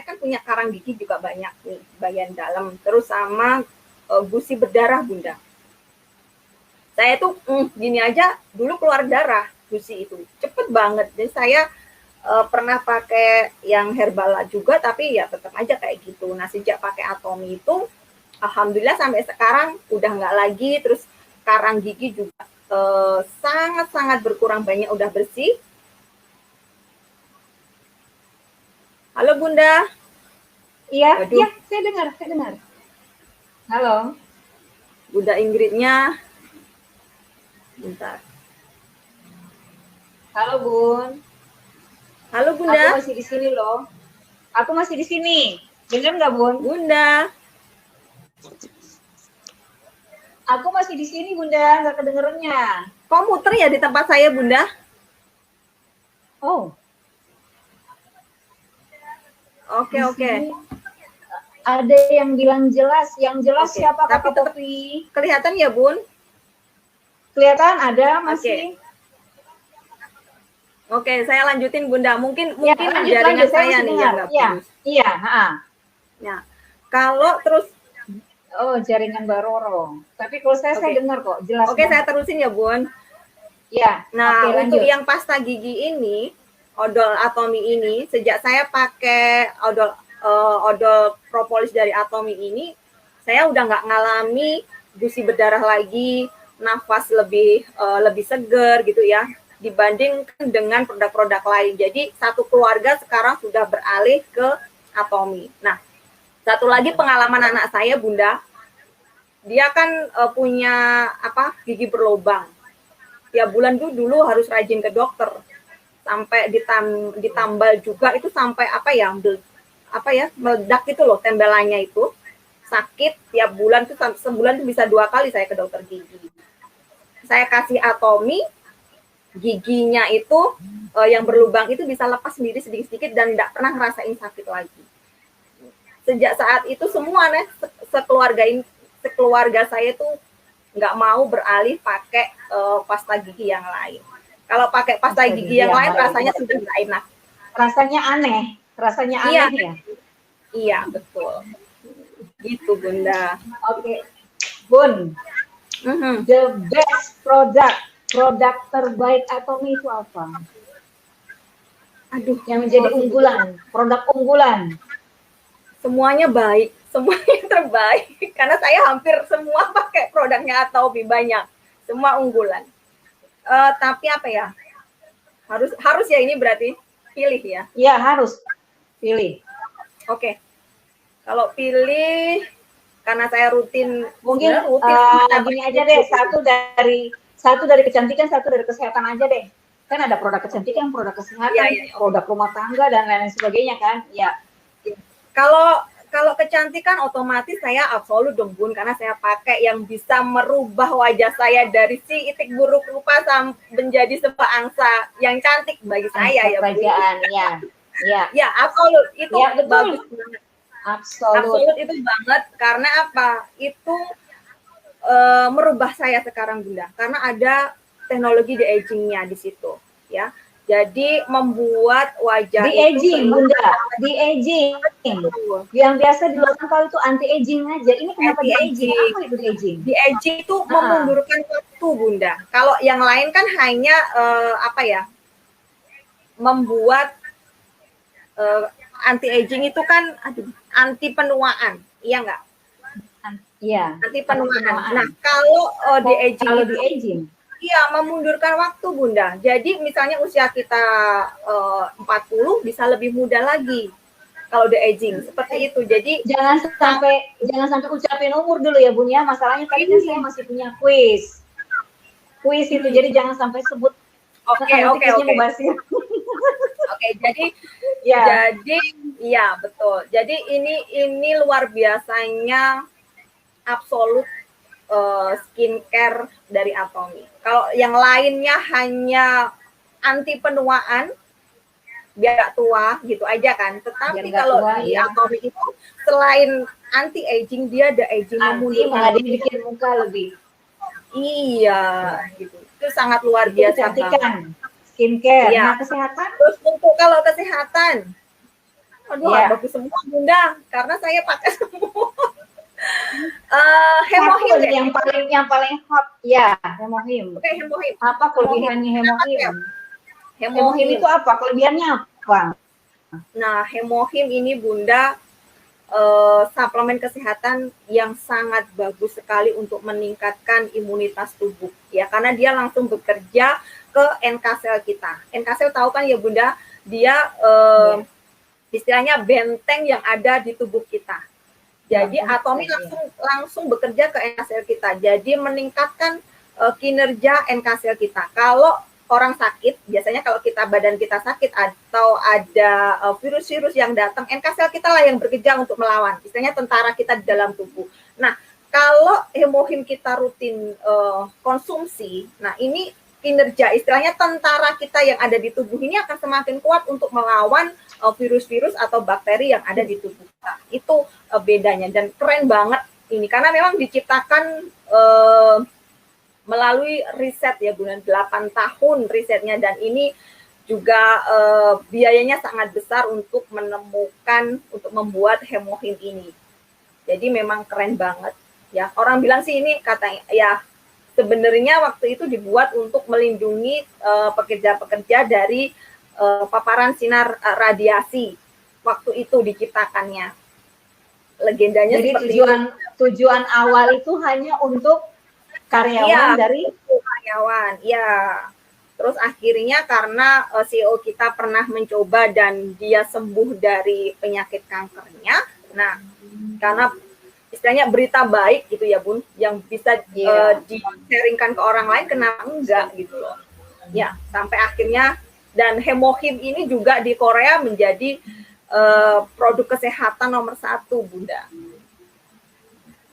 kan punya karang gigi juga banyak nih, bagian dalam, terus sama gusi berdarah Bunda. Saya tuh gini aja dulu keluar darah gusi itu cepet banget. Dan saya pernah pakai yang herbala juga, tapi ya tetap aja kayak gitu. Nah sejak pakai Atomy itu alhamdulillah sampai sekarang udah nggak lagi. Terus karang gigi juga sangat-sangat berkurang banyak, udah bersih. Halo Bunda. Iya, iya, saya dengar. Halo. Bunda Ingridnya. Bentar. Halo Bun. Halo Bunda. Aku masih di sini loh. Aku masih di sini. Dengar nggak Bun? Bunda. Aku masih di sini Bunda, nggak kedengerannya. Kok muter ya di tempat saya Bunda? Oh. Oke. Ada yang bilang jelas, siapa Tapi Kak Popi? Kelihatan ya Bun? Kelihatan ada masih. Oke, saya lanjutin Bunda. Mungkin jaringan saya nih yang nggak bagus. Iya, Ya, kalau terus jaringan Baroro. Tapi kalau saya dengar kok jelas. Oke, saya terusin ya Bun. Ya. Nah, untuk yang pasta gigi ini, odol Atomy ini, sejak saya pakai odol propolis dari Atomy ini, saya udah nggak ngalami gusi berdarah lagi, nafas lebih seger gitu ya, dibandingkan dengan produk-produk lain. Jadi satu keluarga sekarang sudah beralih ke Atomy. Nah, satu lagi pengalaman anak saya Bunda, dia kan punya gigi berlubang. Tiap bulan dulu harus rajin ke dokter, sampai ditambal juga itu sampai meledak gitu loh tembelannya itu, sakit tiap bulan tuh, sebulan tuh bisa 2 kali saya ke dokter gigi. Saya kasih Atomy, giginya itu yang berlubang itu bisa lepas sendiri sedikit-sedikit dan tidak pernah ngerasain sakit lagi. Sejak saat itu semua sekeluarga saya tuh nggak mau beralih pakai pasta gigi yang lain. Kalau pakai pasta gigi yang lain rasanya sudah nggak enak. Rasanya aneh ya. Iya, betul. Gitu Bunda. Oke. Bun. The best produk terbaik Atomy itu apa? Aduh, yang menjadi produk unggulan. Semuanya baik, semuanya terbaik. Karena saya hampir semua pakai produknya Atomy, banyak, semua unggulan. Tapi harus ya ini berarti pilih ya? Iya harus pilih. Oke. Kalau pilih, karena saya rutin, mungkin gini aja deh, satu dari kecantikan, satu dari kesehatan aja deh. Kan ada produk kecantikan, produk kesehatan, produk rumah tangga dan lain sebagainya kan? Ya. kalau kecantikan otomatis saya absolut dong Bun, karena saya pakai yang bisa merubah wajah saya dari si itik buruk rupa menjadi sebuah angsa yang cantik bagi saya ya Bun. Kerajaan, ya. Ya. Ya, absolut itu ya, betul. bagus banget. Absolut itu banget karena apa? Itu merubah saya sekarang Bunda, karena ada teknologi de agingnya di situ, ya. Jadi membuat wajah di aging, Bunda, di aging. Yang biasa di luar kalau itu anti aging aja. Ini kenapa di aging? Apa itu di aging? Di aging itu memundurkan waktu, Bunda. Kalau yang lain kan hanya membuat anti aging itu kan anti penuaan, iya nggak? Iya. Anti penuaan. Nah, kalau di aging, iya, memundurkan waktu, Bunda. Jadi misalnya usia kita 40 bisa lebih muda lagi kalau the aging seperti itu. Jadi jangan sampai ucapin umur dulu ya, Bun ya. Masalahnya tadi kan saya masih punya kuis itu. Jadi jangan sampai sebut. Oke. Oke, jadi iya betul. Jadi ini luar biasanya absolut skincare dari Atomy. Kalau yang lainnya hanya anti penuaan, biar gak tua gitu aja kan. Tetapi kalau di Atomy itu selain anti aging, dia ada aging memundurkan, dia bikin muka lebih. Iya, gitu. Itu sangat luar biasa banget. Skincare. Nah, kesehatan. Terus untuk kalau kesehatan, bagus semua Bunda, karena saya pakai semua. Hemohim yang paling hot ya, Hemohim. Oke, Hemohim. Apa kelebihannya Hemohim? Hemohim itu apa? Kelebihannya apa? Nah, Hemohim ini Bunda suplemen kesehatan yang sangat bagus sekali untuk meningkatkan imunitas tubuh ya, karena dia langsung bekerja ke NK sel kita. NK sel tahu kan ya Bunda, dia istilahnya benteng yang ada di tubuh kita. Jadi Atomy langsung bekerja ke NK sel kita. Jadi meningkatkan kinerja NK sel kita. Kalau orang sakit, biasanya kalau badan kita sakit atau ada virus-virus yang datang, NK sel kita lah yang bekerja untuk melawan. Istilahnya tentara kita di dalam tubuh. Nah, kalau Hemohim kita rutin konsumsi, nah ini kinerja, istilahnya tentara kita yang ada di tubuh ini akan semakin kuat untuk melawan virus-virus atau bakteri yang ada di tubuh kita. Itu bedanya, dan keren banget ini karena memang diciptakan melalui riset ya Bunda, 8 tahun risetnya, dan ini juga biayanya sangat besar untuk membuat Hemohim ini. Jadi memang keren banget ya. Orang bilang sih ini katanya ya, sebenarnya waktu itu dibuat untuk melindungi pekerja-pekerja dari paparan sinar radiasi. Waktu itu diciptakannya. Legendanya jadi seperti tujuan awal itu hanya untuk karyawan dari karyawan. Ya. Terus akhirnya karena CEO kita pernah mencoba dan dia sembuh dari penyakit kankernya. Nah, karena istilahnya berita baik gitu ya Bun, yang bisa di-sharingkan ke orang lain, kenapa enggak gitu loh. Ya, sampai akhirnya, dan Hemohim ini juga di Korea menjadi produk kesehatan nomor 1 Bunda.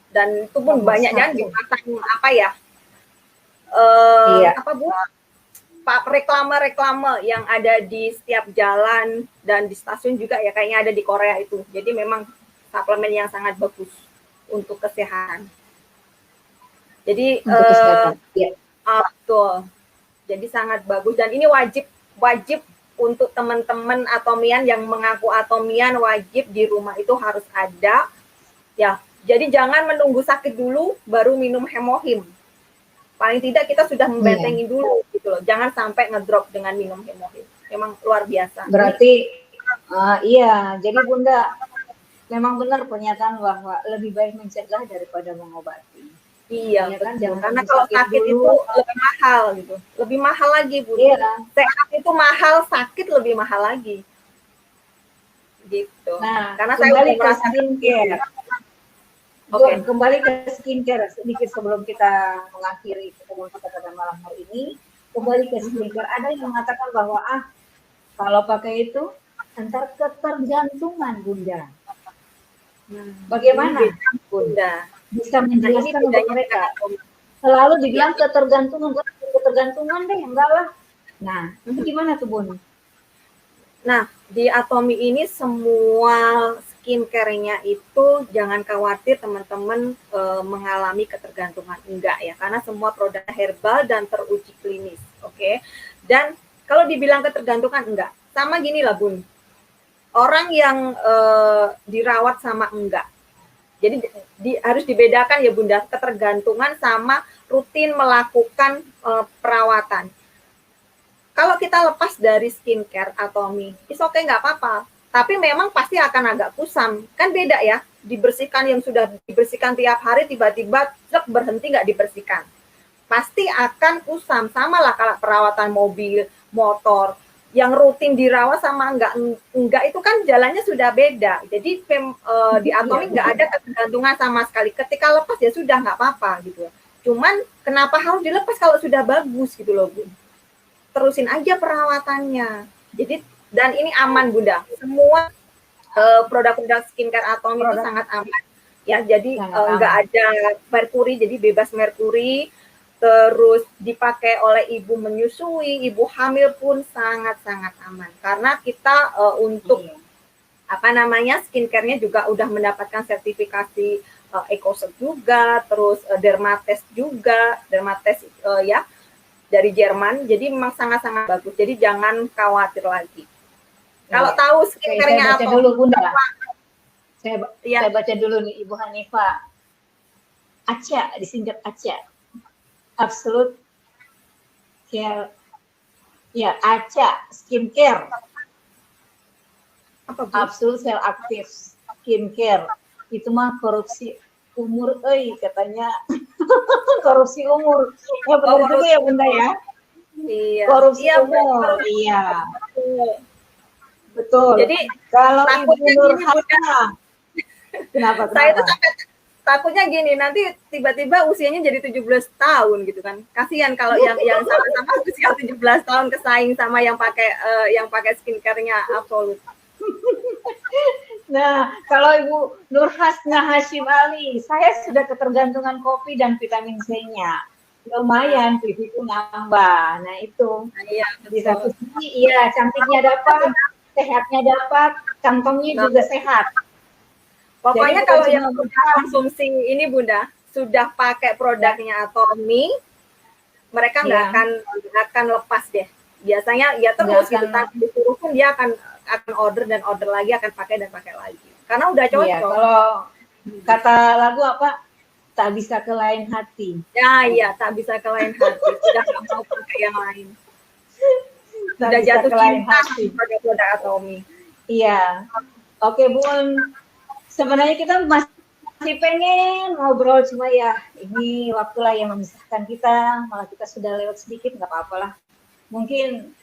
Dan itu pun banyak kan dipasang reklame-reklame yang ada di setiap jalan dan di stasiun juga ya, kayaknya ada di Korea itu. Jadi memang suplemen yang sangat bagus untuk kesehatan. Jadi betul. Jadi sangat bagus, dan ini wajib untuk teman-teman Atomian yang mengaku Atomian, wajib di rumah itu harus ada ya. Jadi jangan menunggu sakit dulu baru minum Hemohim. Paling tidak kita sudah membentengi dulu gitu loh. Jangan sampai ngedrop dengan minum Hemohim. Memang luar biasa. Berarti jadi Bunda memang benar pernyataan bahwa lebih baik mencegah daripada mengobati. Iya, kan? Karena kalau sakit itu lebih mahal gitu. Lebih mahal lagi, Bu. Iya. Sehat itu mahal, sakit lebih mahal lagi. Gitu. Nah, karena kembali ke skincare. Oke, kembali ke skincare sedikit sebelum kita mengakhiri pertemuan kita pada malam hari ini. Kembali ke skincare, ada yang mengatakan bahwa kalau pakai itu antar ketergantungan Bunda. Bagaimana, Bunda, bisa menjelaskan untuk mereka? Selalu dibilang ketergantungan deh, enggak lah. Nah, itu gimana tuh, Bun? Nah, di Atomy ini semua skincare-nya itu jangan khawatir teman-teman mengalami ketergantungan, enggak ya, karena semua produk herbal dan teruji klinis, oke? Dan kalau dibilang ketergantungan enggak, sama gini lah Bun, orang yang dirawat sama enggak. Jadi harus dibedakan ya Bunda, ketergantungan sama rutin melakukan perawatan. Kalau kita lepas dari skincare Atomy, it's okay, nggak apa-apa. Tapi memang pasti akan agak kusam. Kan beda ya, dibersihkan yang sudah dibersihkan tiap hari, tiba-tiba berhenti nggak dibersihkan. Pasti akan kusam. Sama lah kalau perawatan mobil, motor. Yang rutin dirawat sama enggak itu kan jalannya sudah beda. Jadi di Atomy nggak ada ketergantungan sama sekali. Ketika lepas ya sudah, nggak apa-apa gitu. Cuman kenapa harus dilepas kalau sudah bagus gitu loh Bu. Terusin aja perawatannya. Jadi dan ini aman Bunda. Semua produk-produk skincare Atomy itu sangat aman. Ya, jadi nggak ada merkuri, jadi bebas merkuri. Terus dipakai oleh ibu menyusui, ibu hamil pun sangat-sangat aman. Karena kita untuk skincare-nya juga udah mendapatkan sertifikasi EcoCert juga, terus Dermates juga, Dermates ya. Dari Jerman, jadi memang sangat-sangat bagus. Jadi jangan khawatir lagi. Kalau tahu skincare-nya apa? Dulu, Bunda. Saya baca dulu nih Ibu Hanifah. Aca, disingkat Aca. Absolute Care. Ya, Aca Skincare. Apa, Absolute Cell Active Skincare. Itu mah korupsi umur, katanya korupsi umur. Ya benar juga ya Bunda ya. Iya. Korupsi umur. Iya. Betul. Jadi kalau Ibu Nurhana, kenapa? Saya tuh sampai takutnya gini, nanti tiba-tiba usianya jadi 17 tahun gitu kan. Kasihan kalau yang sama-sama usia 17 tahun kesaing sama yang pakai skincare-nya Absolute. Nah, kalau Ibu Nurhasna Hashim Ali, saya sudah ketergantungan kopi dan vitamin C-nya. Lumayan, pipiku nambah. Nah, itu. Di satu sisi, iya, cantiknya dapat, sehatnya dapat, kantongnya juga sehat. Pokoknya kalau yang konsumsi ini Bunda, sudah pakai produknya Atomy, mereka nggak akan lepas deh. Biasanya ya terus gitu, tanpa disuruh pun dia akan order dan order lagi, akan pakai dan pakai lagi. Karena udah cocok. Iya, kalau kata lagu apa? Tak bisa ke lain hati. Ya, iya, tak bisa ke lain hati. Sudah nggak mau pakai yang lain. Sudah jatuh cinta produk Atomy. Iya. Oke, Bun. Sebenarnya kita masih pengen ngobrol, cuma ya ini waktulah yang memisahkan kita. Malah kita sudah lewat sedikit, nggak apa-apa lah. Mungkin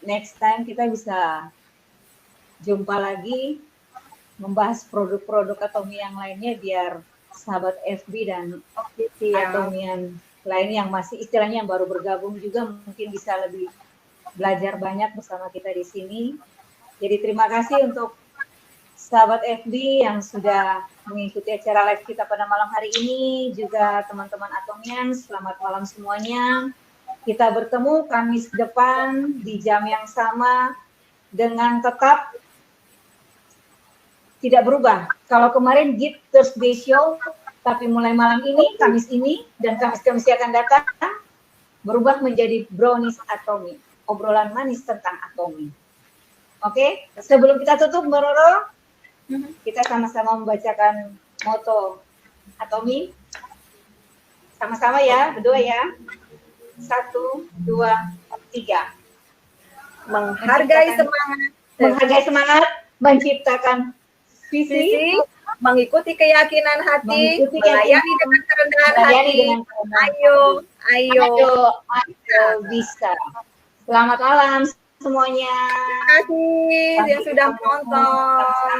next time kita bisa jumpa lagi membahas produk-produk Atomy yang lainnya, biar sahabat FB dan Atomy yang lain yang masih istilahnya yang baru bergabung juga mungkin bisa lebih belajar banyak bersama kita di sini. Jadi terima kasih untuk sahabat FB yang sudah mengikuti acara live kita pada malam hari ini, juga teman-teman Atomian, selamat malam semuanya. Kita bertemu Kamis depan di jam yang sama dengan tetap tidak berubah. Kalau kemarin Gift Thursday Show, tapi mulai malam ini, Kamis ini, dan Kamis-Kamis yang akan datang, berubah menjadi Brownies Atomy, obrolan manis tentang Atomy. Oke, sebelum kita tutup, Mbak Roro, kita sama-sama membacakan moto Atomy. Sama-sama ya, berdua ya. 1, 2, 3. Menghargai semangat, menciptakan visi, mengikuti keyakinan hati, melayani dengan kerendahan hati. Ayo, bisa. Selamat malam semuanya. Terima kasih yang sudah menonton.